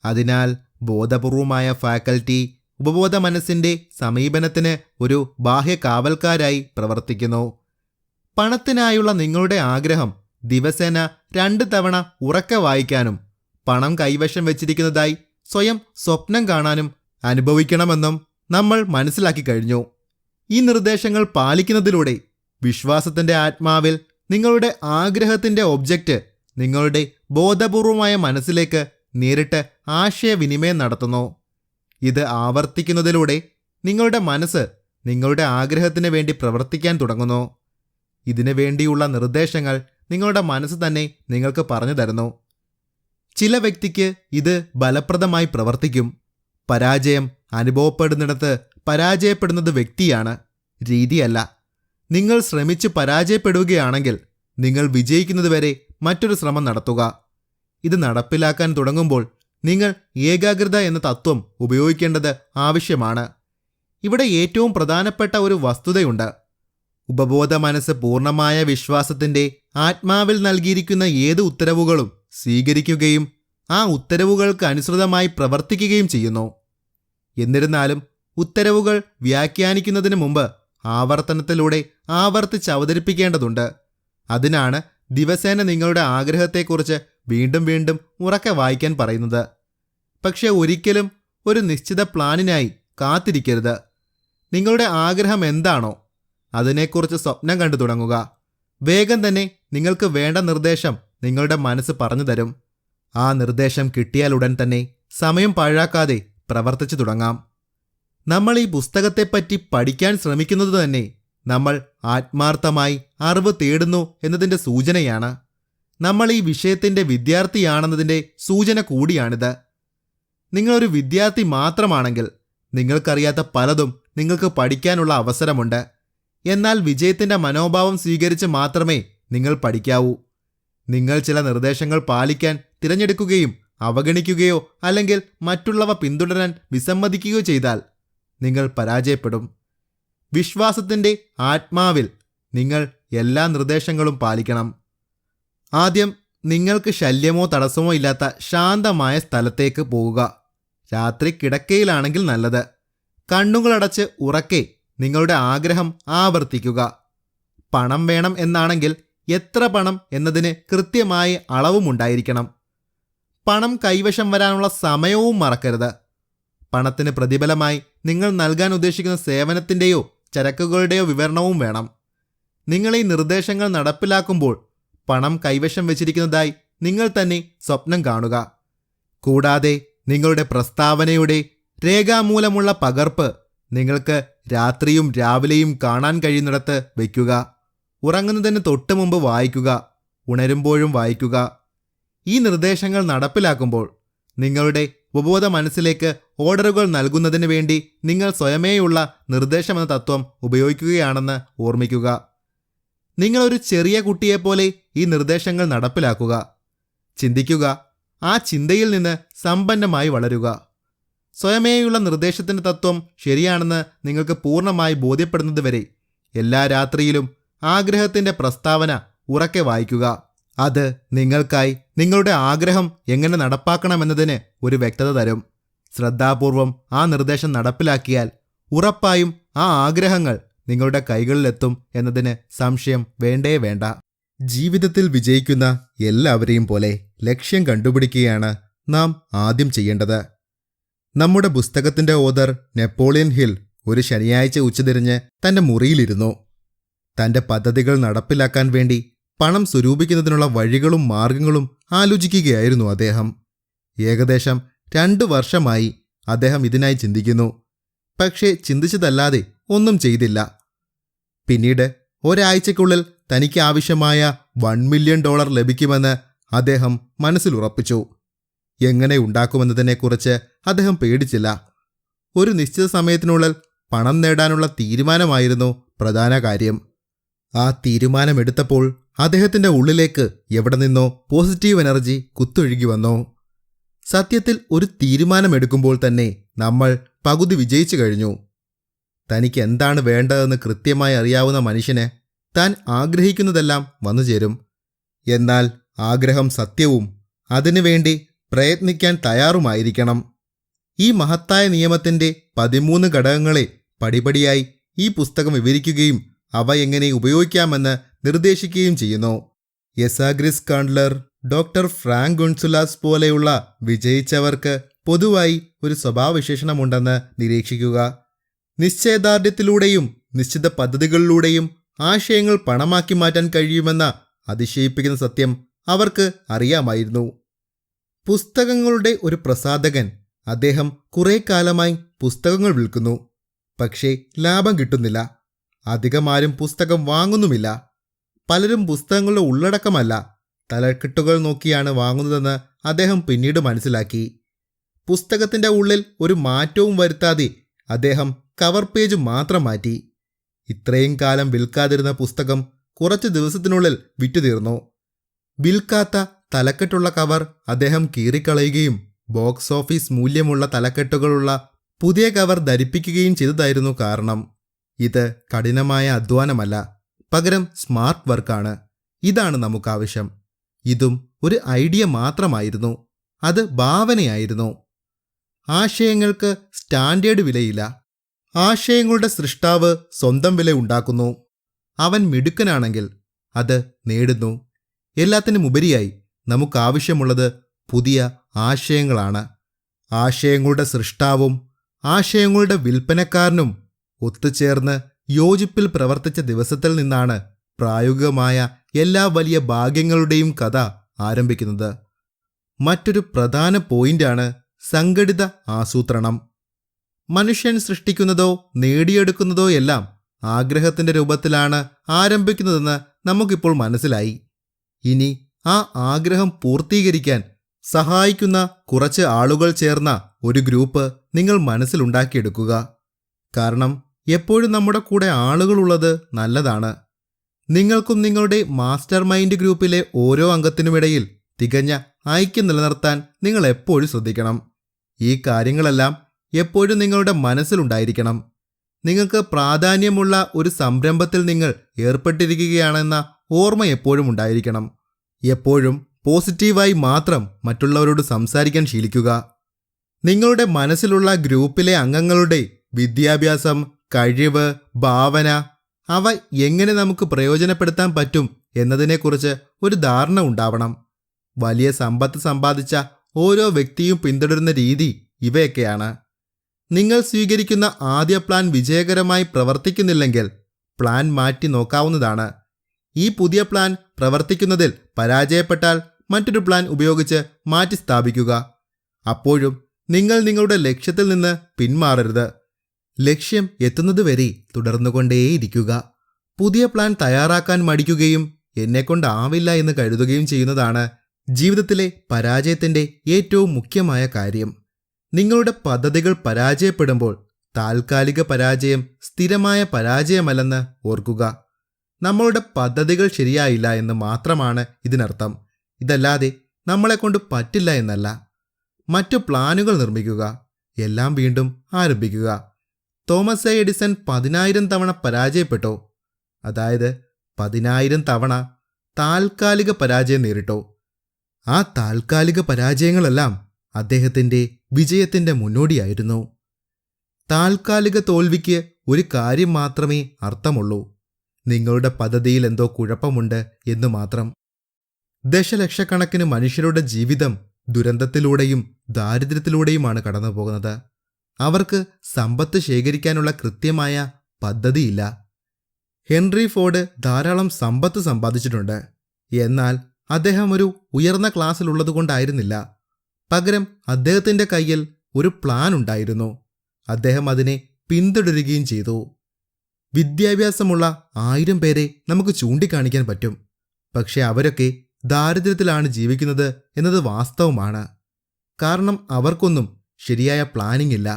അതിനാൽ ബോധപൂർവമായ ഫാക്കൽറ്റി ഉപബോധ മനസ്സിൻ്റെ സമീപനത്തിന് ഒരു ബാഹ്യ കാവൽക്കാരായി പ്രവർത്തിക്കുന്നു. പണത്തിനായുള്ള നിങ്ങളുടെ ആഗ്രഹം ദിവസേന 2 തവണ ഉറക്കെ വായിക്കാനും പണം കൈവശം വെച്ചിരിക്കുന്നതായി സ്വയം സ്വപ്നം കാണാനും അനുഭവിക്കണമെന്നും നമ്മൾ മനസ്സിലാക്കി കഴിഞ്ഞു. ഈ നിർദ്ദേശങ്ങൾ പാലിക്കുന്നതിലൂടെ വിശ്വാസത്തിൻ്റെ ആത്മാവിൽ നിങ്ങളുടെ ആഗ്രഹത്തിൻ്റെ ഒബ്ജക്റ്റ് നിങ്ങളുടെ ബോധപൂർവമായ മനസ്സിലേക്ക് നേരിട്ട് ആശയവിനിമയം നടത്തുന്നു. ഇത് ആവർത്തിക്കുന്നതിലൂടെ നിങ്ങളുടെ മനസ്സ് നിങ്ങളുടെ ആഗ്രഹത്തിന് വേണ്ടി പ്രവർത്തിക്കാൻ തുടങ്ങുന്നു. ഇതിനു വേണ്ടിയുള്ള നിർദ്ദേശങ്ങൾ നിങ്ങളുടെ മനസ്സ് തന്നെ നിങ്ങൾക്ക് പറഞ്ഞു തരുന്നു. ചില വ്യക്തിക്ക് ഇത് ഫലപ്രദമായി പ്രവർത്തിക്കും. പരാജയം അനുഭവപ്പെടുന്നിടത്ത് പരാജയപ്പെടുന്നത് വ്യക്തിയാണ്, രീതിയല്ല. നിങ്ങൾ ശ്രമിച്ച് പരാജയപ്പെടുകയാണെങ്കിൽ നിങ്ങൾ വിജയിക്കുന്നതുവരെ മറ്റൊരു ശ്രമം നടത്തുക. ഇത് നടപ്പിലാക്കാൻ തുടങ്ങുമ്പോൾ നിങ്ങൾ ഏകാഗ്രത എന്ന തത്വം ഉപയോഗിക്കേണ്ടത് ആവശ്യമാണ്. ഇവിടെ ഏറ്റവും പ്രധാനപ്പെട്ട ഒരു വസ്തുതയുണ്ട്. ഉപബോധ മനസ്സ് പൂർണ്ണമായ വിശ്വാസത്തിൻ്റെ ആത്മാവിൽ നൽകിയിരിക്കുന്ന ഏത് ഉത്തരവുകളും സ്വീകരിക്കുകയും ആ ഉത്തരവുകൾക്ക് അനുസൃതമായി പ്രവർത്തിക്കുകയും ചെയ്യുന്നു. എന്നിരുന്നാലും ഉത്തരവുകൾ വ്യാഖ്യാനിക്കുന്നതിന് മുമ്പ് ആവർത്തനത്തിലൂടെ ആവർത്തിച്ച് അവതരിപ്പിക്കേണ്ടതുണ്ട്. അതിനാണ് ദിവസേന നിങ്ങളുടെ ആഗ്രഹത്തെക്കുറിച്ച് വീണ്ടും വീണ്ടും ഉറക്കെ വായിക്കാൻ പറയുന്നത്. പക്ഷെ ഒരിക്കലും ഒരു നിശ്ചിത പ്ലാനിനായി കാത്തിരിക്കരുത്. നിങ്ങളുടെ ആഗ്രഹം എന്താണോ അതിനെക്കുറിച്ച് സ്വപ്നം കണ്ടു തുടങ്ങുക. വേഗം തന്നെ നിങ്ങൾക്ക് വേണ്ട നിർദ്ദേശം നിങ്ങളുടെ മനസ്സ് പറഞ്ഞു തരും. ആ നിർദ്ദേശം കിട്ടിയാലുടൻ തന്നെ സമയം പാഴാക്കാതെ പ്രവർത്തിച്ചു തുടങ്ങാം. നമ്മൾ ഈ പുസ്തകത്തെപ്പറ്റി പഠിക്കാൻ ശ്രമിക്കുന്നത് തന്നെ നമ്മൾ ആത്മാർത്ഥമായി അറിവ് തേടുന്നു എന്നതിൻ്റെ സൂചനയാണ്. നമ്മൾ ഈ വിഷയത്തിൻ്റെ വിദ്യാർത്ഥിയാണെന്നതിൻ്റെ സൂചന കൂടിയാണിത്. നിങ്ങളൊരു വിദ്യാർത്ഥി മാത്രമാണെങ്കിൽ നിങ്ങൾക്കറിയാത്ത പലതും നിങ്ങൾക്ക് പഠിക്കാനുള്ള അവസരമുണ്ട്. എന്നാൽ വിജയത്തിൻ്റെ മനോഭാവം സ്വീകരിച്ച് മാത്രമേ നിങ്ങൾ പഠിക്കാവൂ. നിങ്ങൾ ചില നിർദ്ദേശങ്ങൾ പാലിക്കാൻ തിരഞ്ഞെടുക്കുകയും അവഗണിക്കുകയോ അല്ലെങ്കിൽ മറ്റുള്ളവ പിന്തുടരാൻ വിസമ്മതിക്കുകയോ ചെയ്താൽ നിങ്ങൾ പരാജയപ്പെടും. വിശ്വാസത്തിൻ്റെ ആത്മാവിൽ നിങ്ങൾ എല്ലാ നിർദ്ദേശങ്ങളും പാലിക്കണം. ആദ്യം നിങ്ങൾക്ക് ശല്യമോ തടസ്സമോ ഇല്ലാത്ത ശാന്തമായ സ്ഥലത്തേക്ക് പോകുക. രാത്രി കിടക്കയിലാണെങ്കിൽ നല്ലത്. കണ്ണുകളടച്ച് ഉറക്കെ നിങ്ങളുടെ ആഗ്രഹം ആവർത്തിക്കുക. പണം വേണം എന്നാണെങ്കിൽ എത്ര പണം എന്നതിന് കൃത്യമായ അളവുമുണ്ടായിരിക്കണം. പണം കൈവശം വരാനുള്ള സമയവും മറക്കരുത്. പണത്തിന് പ്രതിഫലമായി നിങ്ങൾ നൽകാൻ ഉദ്ദേശിക്കുന്ന സേവനത്തിൻ്റെയോ ചരക്കുകളുടെയോ വിവരണവും വേണം. നിങ്ങൾ ഈ നിർദ്ദേശങ്ങൾ നടപ്പിലാക്കുമ്പോൾ പണം കൈവശം വെച്ചിരിക്കുന്നതായി നിങ്ങൾ തന്നെ സ്വപ്നം കാണുക. കൂടാതെ നിങ്ങളുടെ പ്രസ്താവനയുടെ രേഖാമൂലമുള്ള പകർപ്പ് നിങ്ങൾക്ക് രാത്രിയും രാവിലെയും കാണാൻ കഴിയുന്നിടത്ത് വയ്ക്കുക. ഉറങ്ങുന്നതിന് തൊട്ട് മുമ്പ് വായിക്കുക, ഉണരുമ്പോഴും വായിക്കുക. ഈ നിർദ്ദേശങ്ങൾ നടപ്പിലാക്കുമ്പോൾ നിങ്ങളുടെ ഉപബോധ മനസ്സിലേക്ക് ഓർഡറുകൾ നൽകുന്നതിന് വേണ്ടി നിങ്ങൾ സ്വയമേയുള്ള നിർദ്ദേശമെന്ന തത്വം ഉപയോഗിക്കുകയാണെന്ന് ഓർമ്മിക്കുക. നിങ്ങളൊരു ചെറിയ കുട്ടിയെപ്പോലെ ഈ നിർദ്ദേശങ്ങൾ നടപ്പിലാക്കുക. ചിന്തിക്കുക, ആ ചിന്തയിൽ നിന്ന് സമ്പന്നമായി വളരുക. സ്വയമേയുള്ള നിർദ്ദേശത്തിൻ്റെ തത്വം ശരിയാണെന്ന് നിങ്ങൾക്ക് പൂർണ്ണമായി ബോധ്യപ്പെടുന്നതുവരെ എല്ലാ രാത്രിയിലും ആഗ്രഹത്തിൻ്റെ പ്രസ്താവന ഉറക്കെ വായിക്കുക. അത് നിങ്ങൾക്കായി നിങ്ങളുടെ ആഗ്രഹം എങ്ങനെ നടപ്പാക്കണമെന്നതിന് ഒരു വ്യക്തത തരും. ശ്രദ്ധാപൂർവം ആ നിർദ്ദേശം നടപ്പിലാക്കിയാൽ ഉറപ്പായും ആ ആഗ്രഹങ്ങൾ നിങ്ങളുടെ കൈകളിലെത്തും എന്നതിന് സംശയം വേണ്ടേ വേണ്ട. ജീവിതത്തിൽ വിജയിക്കുന്ന എല്ലാവരെയും പോലെ ലക്ഷ്യം കണ്ടുപിടിക്കുകയാണ് നാം ആദ്യം ചെയ്യേണ്ടത്. നമ്മുടെ പുസ്തകത്തിന്റെ ഓതർ നെപ്പോളിയൻ ഹിൽ ഒരു ശനിയാഴ്ച ഉച്ചതിരിഞ്ഞ് തന്റെ മുറിയിലിരുന്നു. തന്റെ പദ്ധതികൾ നടപ്പിലാക്കാൻ വേണ്ടി പണം സ്വരൂപിക്കുന്നതിനുള്ള വഴികളും മാർഗങ്ങളും ആലോചിക്കുകയായിരുന്നു അദ്ദേഹം. ഏകദേശം 2 വർഷമായി അദ്ദേഹം ഇതിനായി ചിന്തിക്കുന്നു. പക്ഷേ ചിന്തിച്ചതല്ലാതെ ഒന്നും ചെയ്തില്ല. പിന്നീട് ഒരാഴ്ചയ്ക്കുള്ളിൽ തനിക്ക് ആവശ്യമായ $1 മില്യൺ ലഭിക്കുമെന്ന് അദ്ദേഹം മനസ്സിലുറപ്പിച്ചു. എങ്ങനെ ഉണ്ടാക്കുമെന്നതിനെക്കുറിച്ച് അദ്ദേഹം പേടിച്ചില്ല. ഒരു നിശ്ചിത സമയത്തിനുള്ളിൽ പണം നേടാനുള്ള തീരുമാനമായിരുന്നു പ്രധാന കാര്യം. ആ തീരുമാനമെടുത്തപ്പോൾ അദ്ദേഹത്തിന്റെ ഉള്ളിലേക്ക് എവിടെ നിന്നോ പോസിറ്റീവ് എനർജി കുത്തൊഴുകി വന്നു. സത്യത്തിൽ ഒരു തീരുമാനമെടുക്കുമ്പോൾ തന്നെ നമ്മൾ പകുതി വിജയിച്ചു കഴിഞ്ഞു. തനിക്ക് എന്താണ് വേണ്ടതെന്ന് കൃത്യമായി അറിയാവുന്ന മനുഷ്യന് താൻ ആഗ്രഹിക്കുന്നതെല്ലാം വന്നുചേരും. എന്നാൽ ആഗ്രഹം സത്യവും അതിനുവേണ്ടി പ്രയത്നിക്കാൻ തയ്യാറുമായിരിക്കണം. ഈ മഹത്തായ നിയമത്തിന്റെ 13 ഘടകങ്ങളെ പടിപടിയായി ഈ പുസ്തകം വിവരിക്കുകയും അവ എങ്ങനെ ഉപയോഗിക്കാമെന്ന് നിർദ്ദേശിക്കുകയും ചെയ്യുന്നു. എസാഗ്രിസ് കാണ്ട്ലർ, ഡോക്ടർ ഫ്രാങ്ക് ഗൊൺസുലാസ് പോലെയുള്ള വിജയിച്ചവർക്ക് പൊതുവായി ഒരു സ്വഭാവവിശേഷണമുണ്ടെന്ന് നിരീക്ഷിക്കുക. നിശ്ചയദാർഢ്യത്തിലൂടെയും നിശ്ചിത പദ്ധതികളിലൂടെയും ആശയങ്ങൾ പണമാക്കി മാറ്റാൻ കഴിയുമെന്ന അതിശയിപ്പിക്കുന്ന സത്യം അവർക്ക് അറിയാമായിരുന്നു. പുസ്തകങ്ങളുടെ ഒരു പ്രസാധകൻ. അദ്ദേഹം കുറേ കാലമായി പുസ്തകങ്ങൾ വിൽക്കുന്നു. പക്ഷേ ലാഭം കിട്ടുന്നില്ല. അധികമാരും പുസ്തകം വാങ്ങുന്നുമില്ല. പലരും പുസ്തകങ്ങളുടെ ഉള്ളടക്കമല്ല, തലക്കെട്ടുകൾ നോക്കിയാണ് വാങ്ങുന്നതെന്ന് അദ്ദേഹം പിന്നീട് മനസ്സിലാക്കി. പുസ്തകത്തിന്റെ ഉള്ളിൽ ഒരു മാറ്റവും വരുത്താതെ അദ്ദേഹം കവർ പേജ് മാത്രം മാറ്റി. ഇത്രയും കാലം വിൽക്കാതിരുന്ന പുസ്തകം കുറച്ച് ദിവസത്തിനുള്ളിൽ വിറ്റുതീർന്നു. വിൽക്കാത്ത തലക്കെട്ടുള്ള കവർ അദ്ദേഹം കീറിക്കളയുകയും ബോക്സ് ഓഫീസ് മൂല്യമുള്ള തലക്കെട്ടുകളുള്ള പുതിയ കവർ ധരിപ്പിക്കുകയും ചെയ്തതായിരുന്നു കാരണം. ഇത് കഠിനമായ അധ്വാനമല്ല, പകരം സ്മാർട്ട് വർക്കാണ്. ഇതാണ് നമുക്കാവശ്യം. ഇതും ഒരു ഐഡിയ മാത്രമായിരുന്നു. അത് ഭാവനയായിരുന്നു. ആശയങ്ങൾക്ക് സ്റ്റാൻഡേർഡ് വിലയില്ല. ആശയങ്ങളുടെ സൃഷ്ടാവ് സ്വന്തം വില ഉണ്ടാക്കുന്നു. അവൻ മിടുക്കനാണെങ്കിൽ അത് നേടുന്നു. എല്ലാത്തിനുമുപരിയായി നമുക്കാവശ്യമുള്ളത് പുതിയ ആശയങ്ങളാണ്. ആശയങ്ങളുടെ സൃഷ്ടാവും ആശയങ്ങളുടെ വിൽപ്പനക്കാരനും ഒത്തുചേർന്ന് യോജിപ്പിൽ പ്രവർത്തിച്ച ദിവസത്തിൽ നിന്നാണ് പ്രായോഗികമായ എല്ലാ വലിയ ഭാഗ്യങ്ങളുടെയും കഥ ആരംഭിക്കുന്നത്. മറ്റൊരു പ്രധാന പോയിന്റാണ് സംഘടിത ആസൂത്രണം. മനുഷ്യൻ സൃഷ്ടിക്കുന്നതോ നേടിയെടുക്കുന്നതോ എല്ലാം ആഗ്രഹത്തിന്റെ രൂപത്തിലാണ് ആരംഭിക്കുന്നതെന്ന് നമുക്കിപ്പോൾ മനസ്സിലായി. ഇനി ആ ആഗ്രഹം പൂർത്തീകരിക്കാൻ സഹായിക്കുന്ന കുറച്ച് ആളുകൾ ചേർന്ന ഒരു ഗ്രൂപ്പ് നിങ്ങൾ മനസ്സിലുണ്ടാക്കിയെടുക്കുക. കാരണം എപ്പോഴും നമ്മുടെ കൂടെ ആളുകളുള്ളത് നല്ലതാണ്. നിങ്ങൾക്കും നിങ്ങളുടെ മാസ്റ്റർ മൈൻഡ് ഗ്രൂപ്പിലെ ഓരോ അംഗത്തിനുമിടയിൽ തികഞ്ഞ ഐക്യം നിലനിർത്താൻ നിങ്ങൾ എപ്പോഴും ശ്രദ്ധിക്കണം. ഈ കാര്യങ്ങളെല്ലാം എപ്പോഴും നിങ്ങളുടെ മനസ്സിലുണ്ടായിരിക്കണം. നിങ്ങൾക്ക് പ്രാധാന്യമുള്ള ഒരു സംരംഭത്തിൽ നിങ്ങൾ ഏർപ്പെട്ടിരിക്കുകയാണെന്ന ഓർമ്മ എപ്പോഴും ഉണ്ടായിരിക്കണം. എപ്പോഴും പോസിറ്റീവായി മാത്രം മറ്റുള്ളവരോട് സംസാരിക്കാൻ ശീലിക്കുക. നിങ്ങളുടെ മനസ്സിലുള്ള ഗ്രൂപ്പിലെ അംഗങ്ങളുടെ വിദ്യാഭ്യാസം, കഴിവ്, ഭാവന അവ എങ്ങനെ നമുക്ക് പ്രയോജനപ്പെടുത്താൻ പറ്റും എന്നതിനെക്കുറിച്ച് ഒരു ധാരണ ഉണ്ടാവണം. വലിയ സമ്പത്ത് സമ്പാദിച്ച ഓരോ വ്യക്തിയും പിന്തുടരുന്ന രീതി ഇവയൊക്കെയാണ്. നിങ്ങൾ സ്വീകരിക്കുന്ന ആദ്യ പ്ലാൻ വിജയകരമായി പ്രവർത്തിക്കുന്നില്ലെങ്കിൽ പ്ലാൻ മാറ്റി നോക്കാവുന്നതാണ്. ഈ പുതിയ പ്ലാൻ പ്രവർത്തിക്കുന്നതിൽ പരാജയപ്പെട്ടാൽ മറ്റൊരു പ്ലാൻ ഉപയോഗിച്ച് മാറ്റി സ്ഥാപിക്കുക. അപ്പോഴും നിങ്ങൾ നിങ്ങളുടെ ലക്ഷ്യത്തിൽ നിന്ന് പിന്മാറരുത്. ലക്ഷ്യം എത്തുന്നതുവരെ തുടർന്നുകൊണ്ടേയിരിക്കുക. പുതിയ പ്ലാൻ തയ്യാറാക്കാൻ മടിക്കുകയും എന്നെക്കൊണ്ടാവില്ല എന്ന് കരുതുകയും ചെയ്യുന്നതാണ് ജീവിതത്തിലെ പരാജയത്തിൻ്റെ ഏറ്റവും മുഖ്യമായ കാര്യം. നിങ്ങളുടെ പദ്ധതികൾ പരാജയപ്പെടുമ്പോൾ താൽക്കാലിക പരാജയം സ്ഥിരമായ പരാജയമല്ലെന്ന് ഓർക്കുക. നമ്മളുടെ പദ്ധതികൾ ശരിയായില്ല എന്ന് മാത്രമാണ് ഇതിനർത്ഥം. ഇതല്ലാതെ നമ്മളെക്കൊണ്ട് പറ്റില്ല എന്നല്ല. മറ്റു പ്ലാനുകൾ നിർമ്മിക്കുക. എല്ലാം വീണ്ടും ആരംഭിക്കുക. തോമസ് എഡിസൺ 10,000 തവണ പരാജയപ്പെട്ടോ? അതായത് 10,000 തവണ താൽക്കാലിക പരാജയം നേരിട്ടോ? ആ താൽക്കാലിക പരാജയങ്ങളെല്ലാം അദ്ദേഹത്തിൻ്റെ വിജയത്തിൻ്റെ മുന്നോടിയായിരുന്നു. താൽക്കാലിക തോൽവിക്ക് ഒരു കാര്യം മാത്രമേ അർത്ഥമുള്ളൂ: നിങ്ങളുടെ പദ്ധതിയിൽ എന്തോ കുഴപ്പമുണ്ട് എന്ന് മാത്രം. ദശലക്ഷക്കണക്കിന് മനുഷ്യരുടെ ജീവിതം ദുരന്തത്തിലൂടെയും ദാരിദ്ര്യത്തിലൂടെയുമാണ് കടന്നു പോകുന്നത്. അവർക്ക് സമ്പത്ത് ശേഖരിക്കാനുള്ള കൃത്യമായ പദ്ധതിയില്ല. ഹെൻറി ഫോർഡ് ധാരാളം സമ്പത്ത് സമ്പാദിച്ചിട്ടുണ്ട്. എന്നാൽ അദ്ദേഹം ഒരു ഉയർന്ന ക്ലാസ്സിലുള്ളതുകൊണ്ടായിരുന്നില്ല. പകരം അദ്ദേഹത്തിൻ്റെ കയ്യിൽ ഒരു പ്ലാൻ ഉണ്ടായിരുന്നു. അദ്ദേഹം അതിനെ പിന്തുടരുകയും ചെയ്തു. വിദ്യാഭ്യാസമുള്ള 1000 പേരെ നമുക്ക് ചൂണ്ടിക്കാണിക്കാൻ പറ്റും. പക്ഷെ അവരൊക്കെ ദാരിദ്ര്യത്തിലാണ് ജീവിക്കുന്നത് എന്നത് വാസ്തവമാണ്. കാരണം അവർക്കൊന്നും ശരിയായ പ്ലാനിംഗ് ഇല്ല.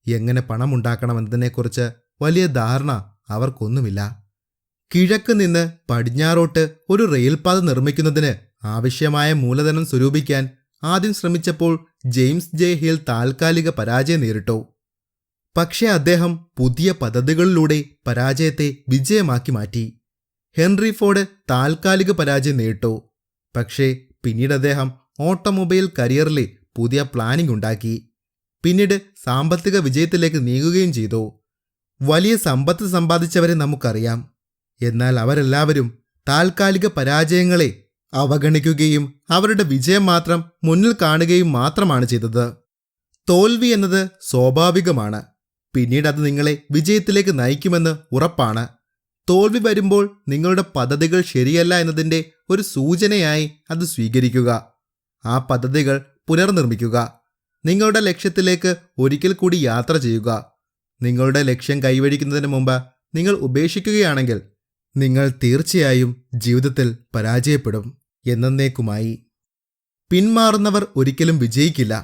എങ്ങനെ പണമുണ്ടാക്കണമെന്നതിനെക്കുറിച്ച് വലിയ ധാരണ അവർക്കൊന്നുമില്ല. കിഴക്ക് നിന്ന് പടിഞ്ഞാറോട്ട് ഒരു റെയിൽപാത നിർമ്മിക്കുന്നതിന് ആവശ്യമായ മൂലധനം സ്വരൂപിക്കാൻ ആദ്യം ശ്രമിച്ചപ്പോൾ ജെയിംസ് ജെ ഹിൽ താൽക്കാലിക പരാജയം നേരിട്ടു. പക്ഷേ അദ്ദേഹം പുതിയ പദ്ധതികളിലൂടെ പരാജയത്തെ വിജയമാക്കി മാറ്റി. ഹെൻറി ഫോർഡ് താൽക്കാലിക പരാജയം നേരിട്ടു. പക്ഷേ പിന്നീട് അദ്ദേഹം ഓട്ടോമൊബൈൽ കരിയറിലെ പുതിയ പ്ലാനിംഗ് ഉണ്ടാക്കി. പിന്നീട് സാമ്പത്തിക വിജയത്തിലേക്ക് നീങ്ങുകയും ചെയ്തു. വലിയ സമ്പത്ത് സമ്പാദിച്ചവരെ നമുക്കറിയാം. എന്നാൽ അവരെല്ലാവരും താൽക്കാലിക പരാജയങ്ങളെ അവഗണിക്കുകയും അവരുടെ വിജയം മാത്രം മുന്നിൽ കാണുകയും മാത്രമാണ് ചെയ്തത്. തോൽവി എന്നത് സ്വാഭാവികമാണ്. പിന്നീട് അത് നിങ്ങളെ വിജയത്തിലേക്ക് നയിക്കുമെന്ന് ഉറപ്പാണ്. തോൽവി വരുമ്പോൾ നിങ്ങളുടെ പദ്ധതികൾ ശരിയല്ല എന്നതിൻ്റെ ഒരു സൂചനയായി അത് സ്വീകരിക്കുക. ആ പദ്ധതികൾ പുനർനിർമ്മിക്കുക. നിങ്ങളുടെ ലക്ഷ്യത്തിലേക്ക് ഒരിക്കൽ കൂടി യാത്ര ചെയ്യുക. നിങ്ങളുടെ ലക്ഷ്യം കൈവരിക്കുന്നതിന് മുമ്പ് നിങ്ങൾ ഉപേക്ഷിക്കുകയാണെങ്കിൽ നിങ്ങൾ തീർച്ചയായും ജീവിതത്തിൽ പരാജയപ്പെടും, എന്നേക്കുമായി. പിന്മാറുന്നവർ ഒരിക്കലും വിജയിക്കില്ല.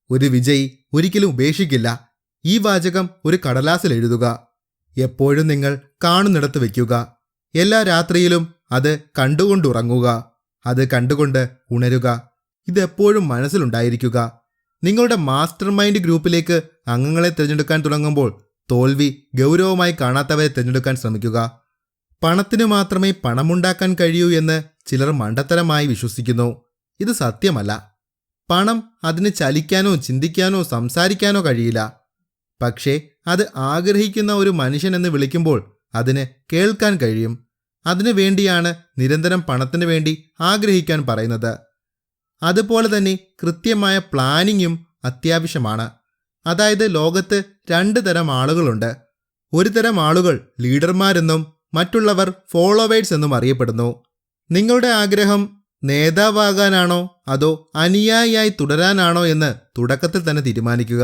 ഒരു വിജയി ഒരിക്കലും ഉപേക്ഷിക്കില്ല. ഈ വാചകം ഒരു കടലാസിൽ എഴുതുക. എപ്പോഴും നിങ്ങൾ കാണുന്നിടത്ത് വയ്ക്കുക. എല്ലാ രാത്രിയിലും അത് കണ്ടുകൊണ്ടുറങ്ങുക. അത് കണ്ടുകൊണ്ട് ഉണരുക. ഇതെപ്പോഴും മനസ്സിലുണ്ടായിരിക്കുക. നിങ്ങളുടെ മാസ്റ്റർ മൈൻഡ് ഗ്രൂപ്പിലേക്ക് അംഗങ്ങളെ തിരഞ്ഞെടുക്കാൻ തുടങ്ങുമ്പോൾ തോൽവി ഗൗരവമായി കാണാത്തവരെ തിരഞ്ഞെടുക്കാൻ ശ്രമിക്കുക. പണത്തിനു മാത്രമേ പണമുണ്ടാക്കാൻ കഴിയൂ എന്ന് ചിലർ മണ്ടത്തരമായി വിശ്വസിക്കുന്നു. ഇത് സത്യമല്ല. പണം അതിന് ചലിക്കാനോ ചിന്തിക്കാനോ സംസാരിക്കാനോ കഴിയില്ല. പക്ഷേ അത് ആഗ്രഹിക്കുന്ന ഒരു മനുഷ്യനെന്ന് വിളിക്കുമ്പോൾ അതിന് കേൾക്കാൻ കഴിയും. അതിനു വേണ്ടിയാണ് നിരന്തരം പണത്തിനു വേണ്ടി ആഗ്രഹിക്കാൻ പറയുന്നത്. അതുപോലെ തന്നെ കൃത്യമായ പ്ലാനിങ്ങും അത്യാവശ്യമാണ്. അതായത് ലോകത്ത് 2 തരം ആളുകളുണ്ട്. ഒരു തരം ആളുകൾ ലീഡർമാരെന്നും മറ്റുള്ളവർ ഫോളോവേഴ്സ് എന്നും അറിയപ്പെടുന്നു. നിങ്ങളുടെ ആഗ്രഹം നേതാവാകാനാണോ അതോ അനുയായിയായി തുടരാനാണോ എന്ന് തുടക്കത്തിൽ തന്നെ തീരുമാനിക്കുക.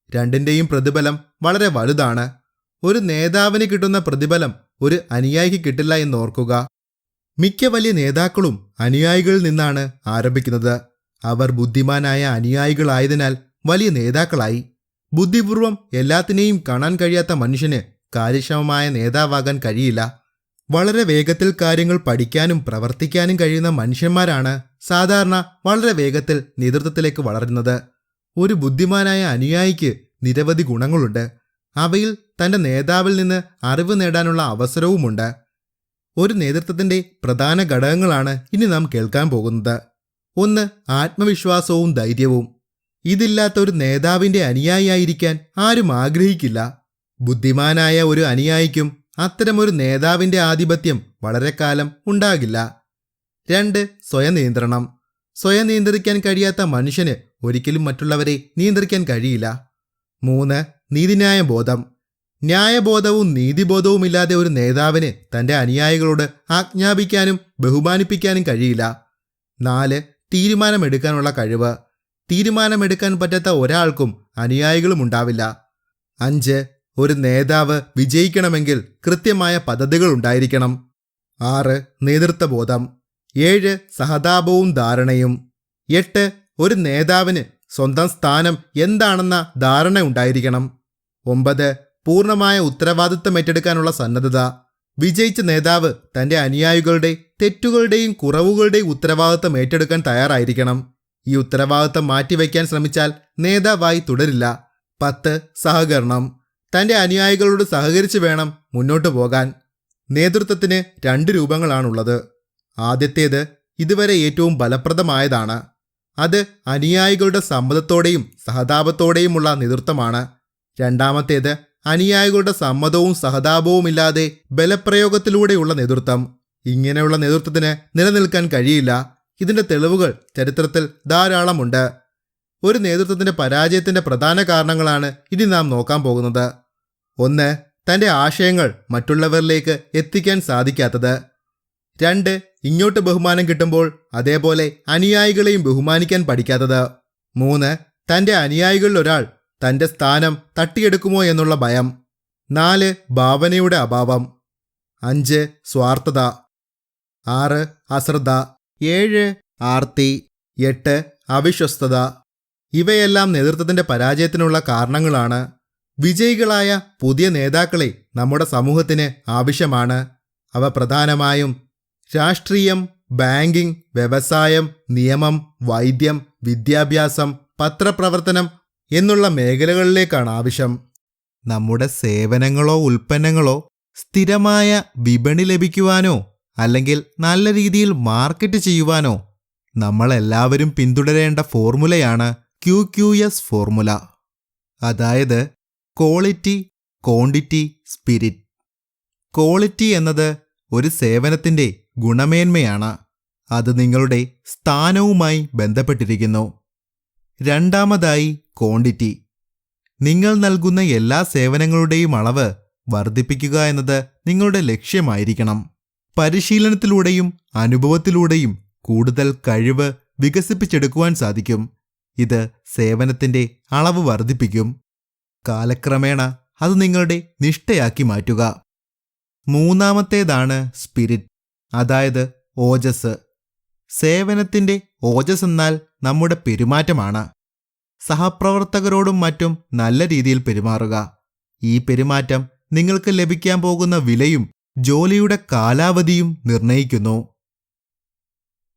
രണ്ടിൻ്റെയും പ്രതിഫലം വളരെ വലുതാണ്. ഒരു നേതാവിന് കിട്ടുന്ന പ്രതിഫലം ഒരു അനുയായിക്ക് കിട്ടില്ല എന്നോർക്കുക. മിക്ക വലിയ നേതാക്കളും അനുയായികളിൽ നിന്നാണ് ആരംഭിക്കുന്നത്. അവർ ബുദ്ധിമാനായ അനുയായികളായതിനാൽ വലിയ നേതാക്കളായി. ബുദ്ധിപൂർവം എല്ലാത്തിനെയും കാണാൻ കഴിയാത്ത മനുഷ്യന് കാര്യക്ഷമമായ നേതാവാകാൻ കഴിയില്ല. വളരെ വേഗത്തിൽ കാര്യങ്ങൾ പഠിക്കാനും പ്രവർത്തിക്കാനും കഴിയുന്ന മനുഷ്യന്മാരാണ് സാധാരണ വളരെ വേഗത്തിൽ നേതൃത്വത്തിലേക്ക് വളരുന്നത്. ഒരു ബുദ്ധിമാനായ അനുയായിക്ക് നിരവധി ഗുണങ്ങളുണ്ട്. അവയിൽ തൻ്റെ നേതാവിൽ നിന്ന് അറിവ് നേടാനുള്ള അവസരവുമുണ്ട്. ഒരു നേതൃത്വത്തിൻ്റെ പ്രധാന ഘടകങ്ങളാണ് ഇനി നാം കേൾക്കാൻ പോകുന്നത്. 1. ആത്മവിശ്വാസവും ധൈര്യവും. ഇതില്ലാത്ത ഒരു നേതാവിൻ്റെ അനുയായിയായിരിക്കാൻ ആരും ആഗ്രഹിക്കില്ല. ബുദ്ധിമാനായ ഒരു അനുയായിക്കും അത്തരമൊരു നേതാവിൻ്റെ ആധിപത്യം വളരെ കാലം ഉണ്ടാകില്ല. 2. സ്വയം നിയന്ത്രണം. സ്വയം നിയന്ത്രിക്കാൻ കഴിയാത്ത മനുഷ്യന് ഒരിക്കലും മറ്റുള്ളവരെ നിയന്ത്രിക്കാൻ കഴിയില്ല. 3. നീതിന്യായബോധം. ന്യായബോധവും നീതിബോധവുമില്ലാതെ ഒരു നേതാവിന് തൻ്റെ അനുയായികളോട് ആജ്ഞാപിക്കാനും ബഹുമാനിപ്പിക്കാനും കഴിയില്ല. 4. തീരുമാനമെടുക്കാനുള്ള കഴിവ്. തീരുമാനമെടുക്കാൻ പറ്റാത്ത ഒരാൾക്കും അനുയായികളും ഉണ്ടാവില്ല. 5. ഒരു നേതാവ് വിജയിക്കണമെങ്കിൽ കൃത്യമായ പദ്ധതികൾ ഉണ്ടായിരിക്കണം. 6. നേതൃത്വബോധം. 7. സഹതാപവും ധാരണയും. 8. ഒരു നേതാവിന് സ്വന്തം സ്ഥാനം എന്താണെന്ന ധാരണ ഉണ്ടായിരിക്കണം. 9. പൂർണ്ണമായ ഉത്തരവാദിത്തം ഏറ്റെടുക്കാനുള്ള സന്നദ്ധത. വിജയിച്ച നേതാവ് തൻ്റെ അനുയായികളുടെ തെറ്റുകളുടെയും കുറവുകളുടെയും ഉത്തരവാദിത്തം ഏറ്റെടുക്കാൻ തയ്യാറായിരിക്കണം. ഈ ഉത്തരവാദിത്തം മാറ്റിവെക്കാൻ ശ്രമിച്ചാൽ നേതാവായി തുടരില്ല. 10. സഹകരണം. തൻ്റെ അനുയായികളോട് സഹകരിച്ച് വേണം മുന്നോട്ടു പോകാൻ. നേതൃത്വത്തിന് 2 രൂപങ്ങളാണുള്ളത്. ആദ്യത്തേത് ഇതുവരെ ഏറ്റവും ഫലപ്രദമായതാണ്. അത് അനുയായികളുടെ സമ്മതത്തോടെയും സഹതാപത്തോടെയുമുള്ള നേതൃത്വമാണ്. രണ്ടാമത്തേത് അനുയായികളുടെ സമ്മതവും സഹതാപവുമില്ലാതെ ബലപ്രയോഗത്തിലൂടെയുള്ള നേതൃത്വം. ഇങ്ങനെയുള്ള നേതൃത്വത്തിന് നിലനിൽക്കാൻ കഴിയില്ല. ഇതിൻ്റെ തെളിവുകൾ ചരിത്രത്തിൽ ധാരാളമുണ്ട്. ഒരു നേതൃത്വത്തിൻ്റെ പരാജയത്തിൻ്റെ പ്രധാന കാരണങ്ങളാണ് ഇനി നാം നോക്കാൻ പോകുന്നത്. 1. തൻ്റെ ആശയങ്ങൾ മറ്റുള്ളവരിലേക്ക് എത്തിക്കാൻ സാധിക്കാത്തത്. 2. ഇങ്ങോട്ട് ബഹുമാനം കിട്ടുമ്പോൾ അതേപോലെ അനുയായികളെയും ബഹുമാനിക്കാൻ പഠിക്കാത്തത്. 3. തൻ്റെ അനുയായികളിൽ ഒരാൾ തൻ്റെ സ്ഥാനം തട്ടിയെടുക്കുമോ എന്നുള്ള ഭയം. 4. ഭാവനയുടെ അഭാവം. 5. സ്വാർത്ഥത. 6. അശ്രദ്ധ. 7. ആർത്തി. 8. അവിശ്വസ്തത. ഇവയെല്ലാം നേതൃത്വത്തിൻ്റെ പരാജയത്തിനുള്ള കാരണങ്ങളാണ്. വിജയികളായ പുതിയ നേതാക്കളെ നമ്മുടെ സമൂഹത്തിന് ആവശ്യമാണ്. അവ പ്രധാനമായും രാഷ്ട്രീയം, ബാങ്കിംഗ്, വ്യവസായം, നിയമം, വൈദ്യം, വിദ്യാഭ്യാസം, പത്രപ്രവർത്തനം എന്നുള്ള മേഖലകളിലേക്കാണ് ആവശ്യം. നമ്മുടെ സേവനങ്ങളോ ഉൽപ്പന്നങ്ങളോ സ്ഥിരമായ വിപണി ലഭിക്കുവാനോ അല്ലെങ്കിൽ നല്ല രീതിയിൽ മാർക്കറ്റ് ചെയ്യുവാനോ നമ്മളെല്ലാവരും പിന്തുടരേണ്ട ഫോർമുലയാണ് QQS ഫോർമുല. അതായത് ക്വാളിറ്റി, ക്വാണ്ടിറ്റി, സ്പിരിറ്റ്. ക്വാളിറ്റി എന്നത് ഒരു സേവനത്തിൻ്റെ ഗുണമേന്മയാണ്. അത് നിങ്ങളുടെ സ്ഥാനവുമായി ബന്ധപ്പെട്ടിരിക്കുന്നു. രണ്ടാമതായി ക്വാണ്ടിറ്റി. നിങ്ങൾ നൽകുന്ന എല്ലാ സേവനങ്ങളുടെയും അളവ് വർദ്ധിപ്പിക്കുക എന്നത് നിങ്ങളുടെ ലക്ഷ്യമായിരിക്കണം. പരിശീലനത്തിലൂടെയും അനുഭവത്തിലൂടെയും കൂടുതൽ കഴിവ് വികസിപ്പിച്ചെടുക്കുവാൻ സാധിക്കും. ഇത് സേവനത്തിൻ്റെ അളവ് വർദ്ധിപ്പിക്കും. കാലക്രമേണ അത് നിങ്ങളുടെ നിഷ്ഠയാക്കി മാറ്റുക. മൂന്നാമത്തേതാണ് സ്പിരിറ്റ്, അതായത് ഓജസ്. സേവനത്തിൻ്റെ ഓജസ് എന്നാൽ നമ്മുടെ പെരുമാറ്റമാണ്. സഹപ്രവർത്തകരോടും മറ്റും നല്ല രീതിയിൽ പെരുമാറുക. ഈ പെരുമാറ്റം നിങ്ങൾക്ക് ലഭിക്കാൻ പോകുന്ന വിലയും ജോലിയുടെ കാലാവധിയും നിർണയിക്കുന്നു.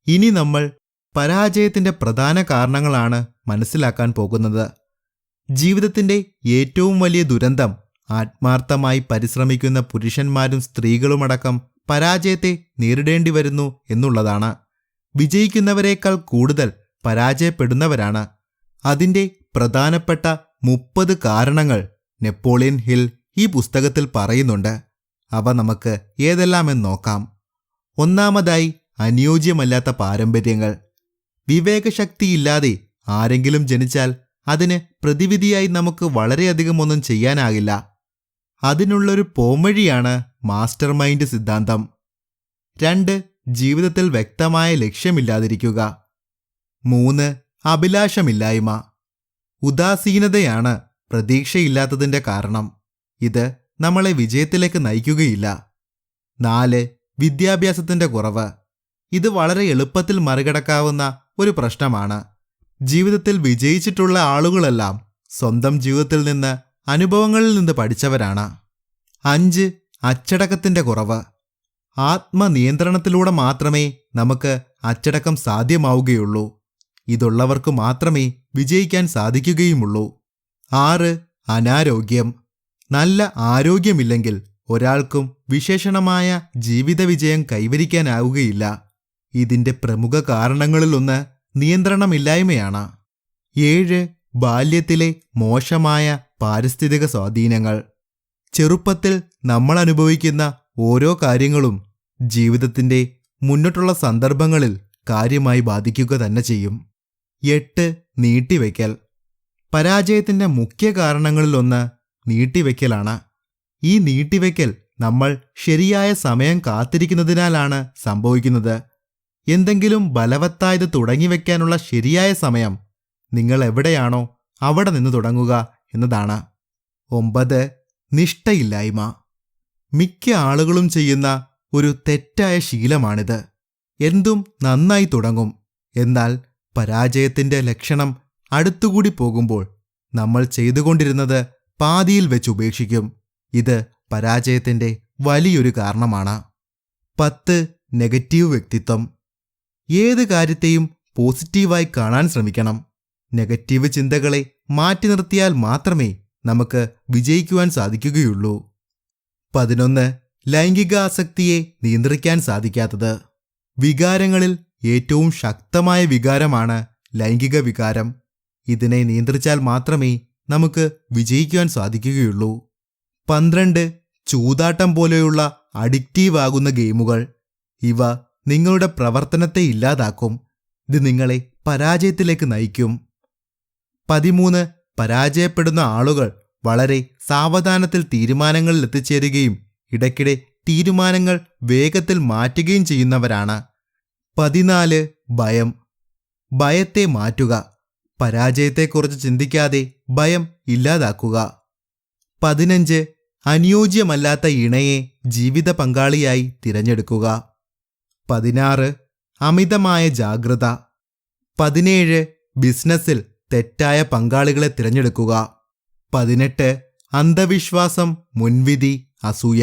ഇനി നമ്മൾ പരാജയത്തിൻ്റെ പ്രധാന കാരണങ്ങളാണ് മനസ്സിലാക്കാൻ പോകുന്നത്. ജീവിതത്തിൻ്റെ ഏറ്റവും വലിയ ദുരന്തം ആത്മാർത്ഥമായി പരിശ്രമിക്കുന്ന പുരുഷന്മാരും സ്ത്രീകളുമടക്കം പരാജയത്തെ നേരിടേണ്ടി വരുന്നു എന്നുള്ളതാണ്. വിജയിക്കുന്നവരെക്കാൾ കൂടുതൽ പരാജയപ്പെടുന്നവരാണ്. അതിൻ്റെ പ്രധാനപ്പെട്ട 30 കാരണങ്ങൾ നെപ്പോളിയൻ ഹിൽ ഈ പുസ്തകത്തിൽ പറയുന്നുണ്ട്. അവ നമുക്ക് ഏതെല്ലാമെന്ന് നോക്കാം. ഒന്നാമതായി, അനുയോജ്യമല്ലാത്ത പാരമ്പര്യങ്ങൾ. വിവേകശക്തിയില്ലാതെ ആരെങ്കിലും ജനിച്ചാൽ അതിന് പ്രതിവിധിയായി നമുക്ക് വളരെയധികം ഒന്നും ചെയ്യാനാകില്ല. അതിനുള്ളൊരു പോംവഴിയാണ് മാസ്റ്റർ മൈൻഡ് സിദ്ധാന്തം. 2. ജീവിതത്തിൽ വ്യക്തമായ ലക്ഷ്യമില്ലാതിരിക്കുക. 3. അഭിലാഷമില്ലായ്മ. ഉദാസീനതയാണ് പ്രതീക്ഷയില്ലാത്തതിൻ്റെ കാരണം. ഇത് നമ്മളെ വിജയത്തിലേക്ക് നയിക്കുകയില്ല. 4. വിദ്യാഭ്യാസത്തിൻ്റെ കുറവ്. ഇത് വളരെ എളുപ്പത്തിൽ മറികടക്കാവുന്ന ഒരു പ്രശ്നമാണ്. ജീവിതത്തിൽ വിജയിച്ചിട്ടുള്ള ആളുകളെല്ലാം സ്വന്തം ജീവിതത്തിൽ നിന്ന്, അനുഭവങ്ങളിൽ നിന്ന് പഠിച്ചവരാണ്. 5. അച്ചടക്കത്തിൻ്റെ കുറവ്. ആത്മനിയന്ത്രണത്തിലൂടെ മാത്രമേ നമുക്ക് അച്ചടക്കം സാധ്യമാവുകയുള്ളൂ. ഇതുള്ളവർക്ക് മാത്രമേ വിജയിക്കാൻ സാധിക്കുകയുമുള്ളൂ. 6. അനാരോഗ്യം. നല്ല ആരോഗ്യമില്ലെങ്കിൽ ഒരാൾക്കും വിശേഷണമായ ജീവിത വിജയം കൈവരിക്കാനാവുകയില്ല. ഇതിൻ്റെ പ്രമുഖ കാരണങ്ങളിലൊന്ന് നിയന്ത്രണമില്ലായ്മയാണ്. 7. ബാല്യത്തിലെ മോശമായ പാരിസ്ഥിതിക സ്വാധീനങ്ങൾ. ചെറുപ്പത്തിൽ നമ്മൾ അനുഭവിക്കുന്ന ഓരോ കാര്യങ്ങളും ജീവിതത്തിൻ്റെ മുന്നോട്ടുള്ള സന്ദർഭങ്ങളിൽ കാര്യമായി ബാധിക്കുക തന്നെ ചെയ്യും. 8. നീട്ടിവെക്കൽ. പരാജയത്തിൻ്റെ മുഖ്യ കാരണങ്ങളിലൊന്ന് നീട്ടിവെക്കലാണ്. ഈ നീട്ടിവെക്കൽ നമ്മൾ ശരിയായ സമയം കാത്തിരിക്കുന്നതിനാലാണ് സംഭവിക്കുന്നത്. എന്തെങ്കിലും ബലവത്തായത് തുടങ്ങിവെക്കാനുള്ള ശരിയായ സമയം നിങ്ങൾ എവിടെയാണോ അവിടെ നിന്ന് തുടങ്ങുക എന്നതാണ്. 9. നിഷ്ഠയില്ലായ്മ. മിക്ക ആളുകളും ചെയ്യുന്ന ഒരു തെറ്റായ ശീലമാണിത്. എന്തും നന്നായി തുടങ്ങും, എന്നാൽ പരാജയത്തിൻ്റെ ലക്ഷണം അടുത്തുകൂടി പോകുമ്പോൾ നമ്മൾ ചെയ്തുകൊണ്ടിരുന്നത് പാതിയിൽ വെച്ച് ഉപേക്ഷിക്കും. ഇത് പരാജയത്തിൻ്റെ വലിയൊരു കാരണമാണ്. 10. നെഗറ്റീവ് വ്യക്തിത്വം. ഏത് കാര്യത്തെയും പോസിറ്റീവായി കാണാൻ ശ്രമിക്കണം. നെഗറ്റീവ് ചിന്തകളെ മാറ്റി നിർത്തിയാൽ മാത്രമേ നമുക്ക് വിജയിക്കുവാൻ സാധിക്കുകയുള്ളൂ. 11. ലൈംഗിക ആസക്തിയെ നിയന്ത്രിക്കാൻ സാധിക്കാത്തത്. വികാരങ്ങളിൽ ഏറ്റവും ശക്തമായ വികാരമാണ് ലൈംഗിക വികാരം. ഇതിനെ നിയന്ത്രിച്ചാൽ മാത്രമേ നമുക്ക് വിജയിക്കുവാൻ സാധിക്കുകയുള്ളൂ. 12. ചൂതാട്ടം പോലെയുള്ള അഡിക്റ്റീവ് ആകുന്ന ഗെയിമുകൾ. ഇവ നിങ്ങളുടെ പ്രവർത്തനത്തെ ഇല്ലാതാക്കും. ഇത് നിങ്ങളെ പരാജയത്തിലേക്ക് നയിക്കും. 13. പരാജയപ്പെടുന്ന ആളുകൾ വളരെ സാവധാനത്തിൽ തീരുമാനങ്ങളിൽ എത്തിച്ചേരുകയും ഇടയ്ക്കിടെ തീരുമാനങ്ങൾ വേഗത്തിൽ മാറ്റുകയും ചെയ്യുന്നവരാണ്. 14. ഭയം. ഭയത്തെ മാറ്റുക. പരാജയത്തെക്കുറിച്ച് ചിന്തിക്കാതെ ഭയം ഇല്ലാതാക്കുക. 15. അനുയോജ്യമല്ലാത്ത ഇണയെ ജീവിത പങ്കാളിയായി തിരഞ്ഞെടുക്കുക. 16. അമിതമായ ജാഗ്രത. 17. ബിസിനസ്സിൽ തെറ്റായ പങ്കാളികളെ തിരഞ്ഞെടുക്കുക. 18. അന്ധവിശ്വാസം, മുൻവിധി, അസൂയ.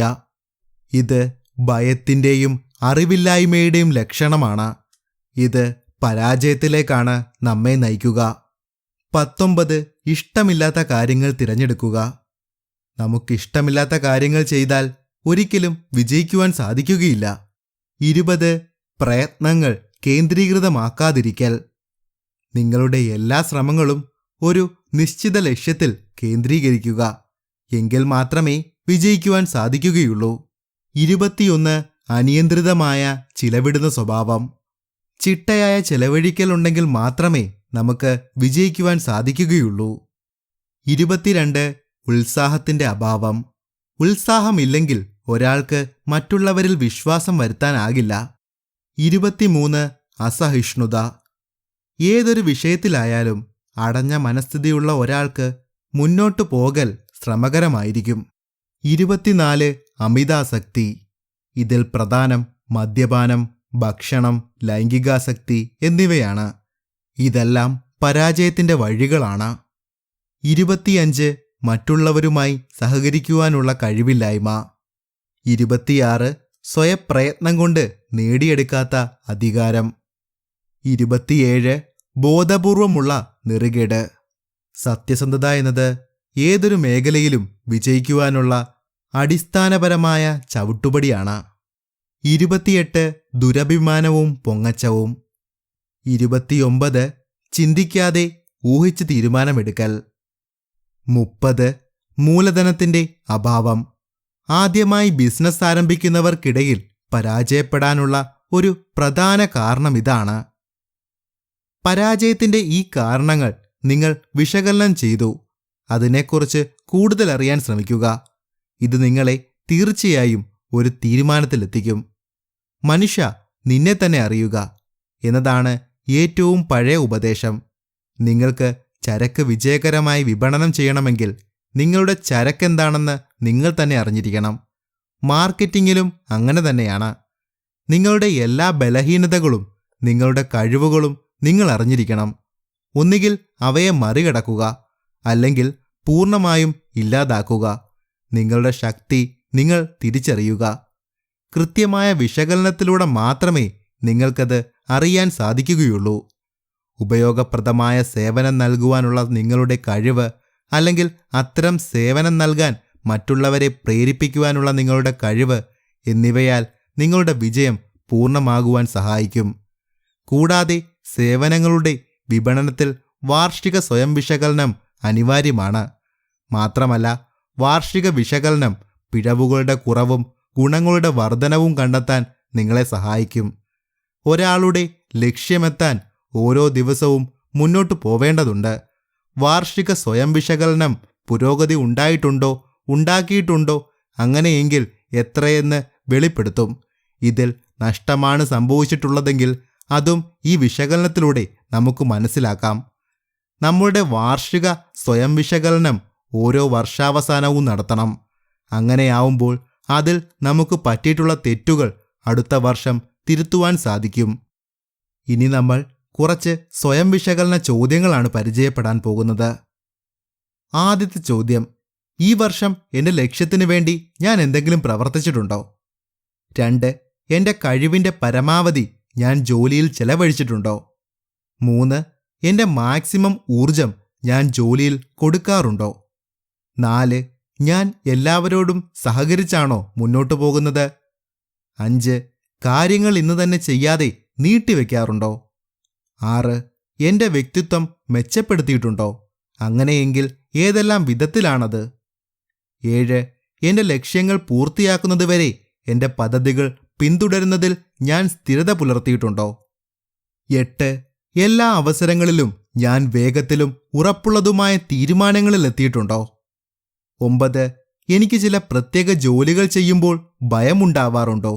ഇത് ഭയത്തിൻ്റെയും അറിവില്ലായ്മയുടെയും ലക്ഷണമാണ്. ഇത് പരാജയത്തിലേക്കാണ് നമ്മെ നയിക്കുക. 19. ഇഷ്ടമില്ലാത്ത കാര്യങ്ങൾ തിരഞ്ഞെടുക്കുക. നമുക്കിഷ്ടമില്ലാത്ത കാര്യങ്ങൾ ചെയ്താൽ ഒരിക്കലും വിജയിക്കുവാൻ സാധിക്കുകയില്ല. 20. പ്രയത്നങ്ങൾ കേന്ദ്രീകൃതമാക്കാതിരിക്കൽ. നിങ്ങളുടെ എല്ലാ ശ്രമങ്ങളും ഒരു നിശ്ചിത ലക്ഷ്യത്തിൽ കേന്ദ്രീകരിക്കുക. എങ്കിൽ മാത്രമേ വിജയിക്കുവാൻ സാധിക്കുകയുള്ളൂ. 21. അനിയന്ത്രിതമായ ചിലവിടുന്ന സ്വഭാവം. ചിട്ടയായ ചെലവഴിക്കലുണ്ടെങ്കിൽ മാത്രമേ നമുക്ക് വിജയിക്കുവാൻ സാധിക്കുകയുള്ളൂ. 22. ഉത്സാഹത്തിന്റെ അഭാവം. ഉത്സാഹമില്ലെങ്കിൽ ഒരാൾക്ക് മറ്റുള്ളവരിൽ വിശ്വാസം വരുത്താനാകില്ല. 23. അസഹിഷ്ണുത. ഏതൊരു വിഷയത്തിലായാലും അടഞ്ഞ മനസ്ഥിതിയുള്ള ഒരാൾക്ക് മുന്നോട്ടു പോകൽ ശ്രമകരമായിരിക്കും. 24. അമിതാസക്തി. ഇതിൽ പ്രധാനം മദ്യപാനം, ഭക്ഷണം, ലൈംഗികാസക്തി എന്നിവയാണ്. ഇതെല്ലാം പരാജയത്തിന്റെ വഴികളാണ്. 25. മറ്റുള്ളവരുമായി സഹകരിക്കുവാനുള്ള കഴിവില്ലായ്മ. 26. സ്വയപ്രയത്നം കൊണ്ട് നേടിയെടുക്കാത്ത അധികാരം. 27. ബോധപൂർവമുള്ള നെറുകേട്. സത്യസന്ധത എന്നത് ഏതൊരു മേഖലയിലും വിജയിക്കുവാനുള്ള അടിസ്ഥാനപരമായ ചവിട്ടുപടിയാണ്. 28. ദുരഭിമാനവും പൊങ്ങച്ചവും. 29. ചിന്തിക്കാതെ ഊഹിച്ച് തീരുമാനമെടുക്കൽ. 30. മൂലധനത്തിന്റെ അഭാവം. ആദ്യമായി ബിസിനസ് ആരംഭിക്കുന്നവർക്കിടയിൽ പരാജയപ്പെടാനുള്ള ഒരു പ്രധാന കാരണം ഇതാണ്. പരാജയത്തിന്റെ ഈ കാരണങ്ങൾ നിങ്ങൾ വിശകലനം ചെയ്തു അതിനെക്കുറിച്ച് കൂടുതൽ അറിയാൻ ശ്രമിക്കുക. ഇത് നിങ്ങളെ തീർച്ചയായും ഒരു തീരുമാനത്തിലെത്തിക്കും. മനുഷ്യ, നിന്നെ തന്നെ അറിയുക എന്നതാണ് ഏറ്റവും പഴയ ഉപദേശം. നിങ്ങൾക്ക് ചരക്ക് വിജയകരമായി വിപണനം ചെയ്യണമെങ്കിൽ നിങ്ങളുടെ ചരക്കെന്താണെന്ന് നിങ്ങൾ തന്നെ അറിഞ്ഞിരിക്കണം. മാർക്കറ്റിങ്ങിലും അങ്ങനെ തന്നെയാണ്. നിങ്ങളുടെ എല്ലാ ബലഹീനതകളും നിങ്ങളുടെ കഴിവുകളും നിങ്ങൾ അറിഞ്ഞിരിക്കണം. ഒന്നുകിൽ അവയെ മറികടക്കുക, അല്ലെങ്കിൽ പൂർണ്ണമായും ഇല്ലാതാക്കുക. നിങ്ങളുടെ ശക്തി നിങ്ങൾ തിരിച്ചറിയുക. കൃത്യമായ വിശകലനത്തിലൂടെ മാത്രമേ നിങ്ങൾക്കത് അറിയാൻ സാധിക്കുകയുള്ളൂ. ഉപയോഗപ്രദമായ സേവനം നൽകുവാനുള്ള നിങ്ങളുടെ കഴിവ്, അല്ലെങ്കിൽ അത്തരം സേവനം നൽകാൻ മറ്റുള്ളവരെ പ്രേരിപ്പിക്കുവാനുള്ള നിങ്ങളുടെ കഴിവ് എന്നിവയാൽ നിങ്ങളുടെ വിജയം പൂർണ്ണമാകുവാൻ സഹായിക്കും. കൂടാതെ സേവനങ്ങളുടെ വിപണനത്തിൽ വാർഷിക സ്വയം വിശകലനം അനിവാര്യമാണ്. മാത്രമല്ല, വാർഷിക വിശകലനം പിഴവുകളുടെ കുറവും ഗുണങ്ങളുടെ വർധനവും കണ്ടെത്താൻ നിങ്ങളെ സഹായിക്കും. ഒരാളുടെ ലക്ഷ്യമെത്താൻ ഓരോ ദിവസവും മുന്നോട്ടു പോവേണ്ടതുണ്ട്. വാർഷിക സ്വയം വിശകലനം പുരോഗതി ഉണ്ടാക്കിയിട്ടുണ്ടോ, അങ്ങനെയെങ്കിൽ എത്രയെന്ന് വെളിപ്പെടുത്തും. ഇതിൽ നഷ്ടമാണ് സംഭവിച്ചിട്ടുള്ളതെങ്കിൽ അതും ഈ വിശകലനത്തിലൂടെ നമുക്ക് മനസ്സിലാക്കാം. നമ്മുടെ വാർഷിക സ്വയം വിശകലനം ഓരോ വർഷാവസാനവും നടത്തണം. അങ്ങനെയാവുമ്പോൾ അതിൽ നമുക്ക് പറ്റിയിട്ടുള്ള തെറ്റുകൾ അടുത്ത വർഷം തിരുത്തുവാൻ സാധിക്കും. ഇനി നമ്മൾ കുറച്ച് സ്വയം വിശകലന ചോദ്യങ്ങളാണ് പരിചയപ്പെടാൻ പോകുന്നത്. ആദ്യത്തെ ചോദ്യം: ഈ വർഷം എൻ്റെ ലക്ഷ്യത്തിനു വേണ്ടി ഞാൻ എന്തെങ്കിലും പ്രവർത്തിച്ചിട്ടുണ്ടോ? 2. എൻ്റെ കഴിവിൻ്റെ പരമാവധി ഞാൻ ജോലിയിൽ ചെലവഴിച്ചിട്ടുണ്ടോ? 3. എൻ്റെ മാക്സിമം ഊർജം ഞാൻ ജോലിയിൽ കൊടുക്കാറുണ്ടോ? 4. ഞാൻ എല്ലാവരോടും സഹകരിച്ചാണോ മുന്നോട്ടു പോകുന്നത്? 5. കാര്യങ്ങൾ ഇന്ന് തന്നെ ചെയ്യാതെ നീട്ടിവെക്കാറുണ്ടോ? 6. എൻ്റെ വ്യക്തിത്വം മെച്ചപ്പെടുത്തിയിട്ടുണ്ടോ? അങ്ങനെയെങ്കിൽ ഏതെല്ലാം വിധത്തിലാണത്? 7. എൻ്റെ ലക്ഷ്യങ്ങൾ പൂർത്തിയാക്കുന്നതുവരെ എൻ്റെ പദ്ധതികൾ പിന്തുടരുന്നതിൽ ഞാൻ സ്ഥിരത പുലർത്തിയിട്ടുണ്ടോ? 8. എല്ലാ അവസരങ്ങളിലും ഞാൻ വേഗത്തിലും ഉറപ്പുള്ളതുമായ തീരുമാനങ്ങളിലെത്തിയിട്ടുണ്ടോ? 9. എനിക്ക് ചില പ്രത്യേക ജോലികൾ ചെയ്യുമ്പോൾ ഭയമുണ്ടാവാറുണ്ടോ?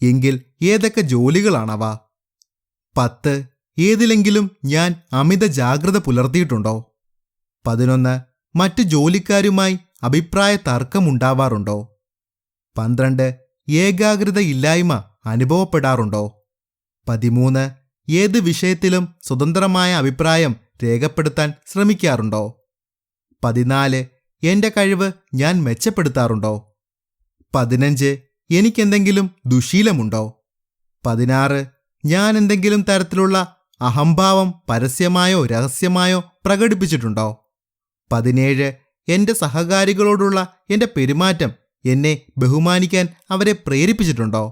എങ്കിൽ ഏതൊക്കെ ജോലികളാണവ? 10. ഏതിലെങ്കിലും ഞാൻ അമിത ജാഗ്രത പുലർത്തിയിട്ടുണ്ടോ? 11. മറ്റു ജോലിക്കാരുമായി അഭിപ്രായ തർക്കമുണ്ടാവാറുണ്ടോ? 12. ഏകാഗ്രതയില്ലായ്മ അനുഭവപ്പെടാറുണ്ടോ? 13. ഏത് വിഷയത്തിലും സ്വതന്ത്രമായ അഭിപ്രായം രേഖപ്പെടുത്താൻ ശ്രമിക്കാറുണ്ടോ? 14. എൻ്റെ കഴിവ് ഞാൻ മെച്ചപ്പെടുത്താറുണ്ടോ? 15. എനിക്കെന്തെങ്കിലും ദുശീലമുണ്ടോ? 16. ഞാൻ എന്തെങ്കിലും തരത്തിലുള്ള അഹംഭാവം പരസ്യമായോ രഹസ്യമായോ പ്രകടിപ്പിച്ചിട്ടുണ്ടോ? 17. എൻ്റെ സഹകാരികളോടുള്ള എൻ്റെ പെരുമാറ്റം എന്നെ ബഹുമാനിക്കാൻ അവരെ പ്രേരിപ്പിച്ചിട്ടുണ്ടോ?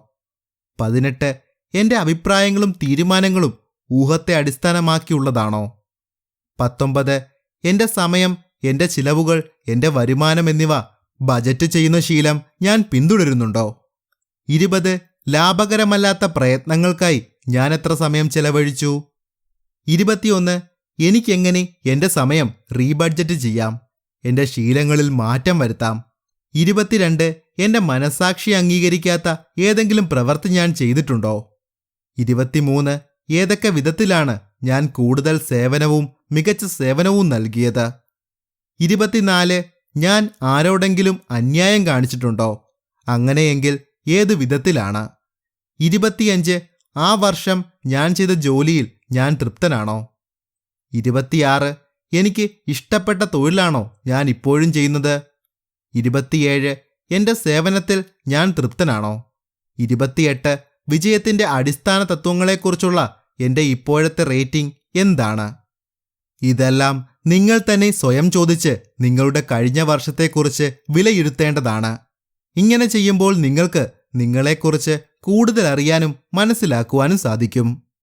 18. എൻ്റെ അഭിപ്രായങ്ങളും തീരുമാനങ്ങളും ഊഹത്തെ അടിസ്ഥാനമാക്കിയുള്ളതാണോ? 19. എൻ്റെ സമയം, എൻ്റെ ചിലവുകൾ, എൻ്റെ വരുമാനം എന്നിവ ബജറ്റ് ചെയ്യുന്ന ശീലം ഞാൻ പിന്തുടരുന്നുണ്ടോ? 20. ലാഭകരമല്ലാത്ത പ്രയത്നങ്ങൾക്കായി ഞാൻ എത്ര സമയം ചെലവഴിച്ചു? 21. എനിക്കെങ്ങനെ എൻ്റെ സമയം റീബഡ്ജറ്റ് ചെയ്യാം, എൻ്റെ ശീലങ്ങളിൽ മാറ്റം വരുത്താം? 22. എൻ്റെ മനസാക്ഷി അംഗീകരിക്കാത്ത ഏതെങ്കിലും പ്രവൃത്തി ഞാൻ ചെയ്തിട്ടുണ്ടോ? 23. ഏതൊക്കെ വിധത്തിലാണ് ഞാൻ കൂടുതൽ സേവനവും മികച്ച സേവനവും നൽകിയത്? 24. ഞാൻ ആരോടെങ്കിലും അന്യായം കാണിച്ചിട്ടുണ്ടോ? അങ്ങനെയെങ്കിൽ ഏതു വിധത്തിലാണ്? 25. ആ വർഷം ഞാൻ ചെയ്ത ജോലിയിൽ ഞാൻ തൃപ്തനാണോ? 26. എനിക്ക് ഇഷ്ടപ്പെട്ട തൊഴിലാണോ ഞാൻ ഇപ്പോഴും ചെയ്യുന്നത്? 27. എൻ്റെ സേവനത്തിൽ ഞാൻ തൃപ്തനാണോ? 28. വിജയത്തിൻ്റെ അടിസ്ഥാന തത്വങ്ങളെക്കുറിച്ചുള്ള എൻ്റെ ഇപ്പോഴത്തെ റേറ്റിംഗ് എന്താണ്? ഇതെല്ലാം നിങ്ങൾ തന്നെ സ്വയം ചോദിച്ച് നിങ്ങളുടെ കഴിഞ്ഞ വർഷത്തെക്കുറിച്ച് വിലയിരുത്തേണ്ടതാണ്. ഇങ്ങനെ ചെയ്യുമ്പോൾ നിങ്ങൾക്ക് നിങ്ങളെക്കുറിച്ച് കൂടുതൽ അറിയാനും മനസ്സിലാക്കുവാനും സാധിക്കും.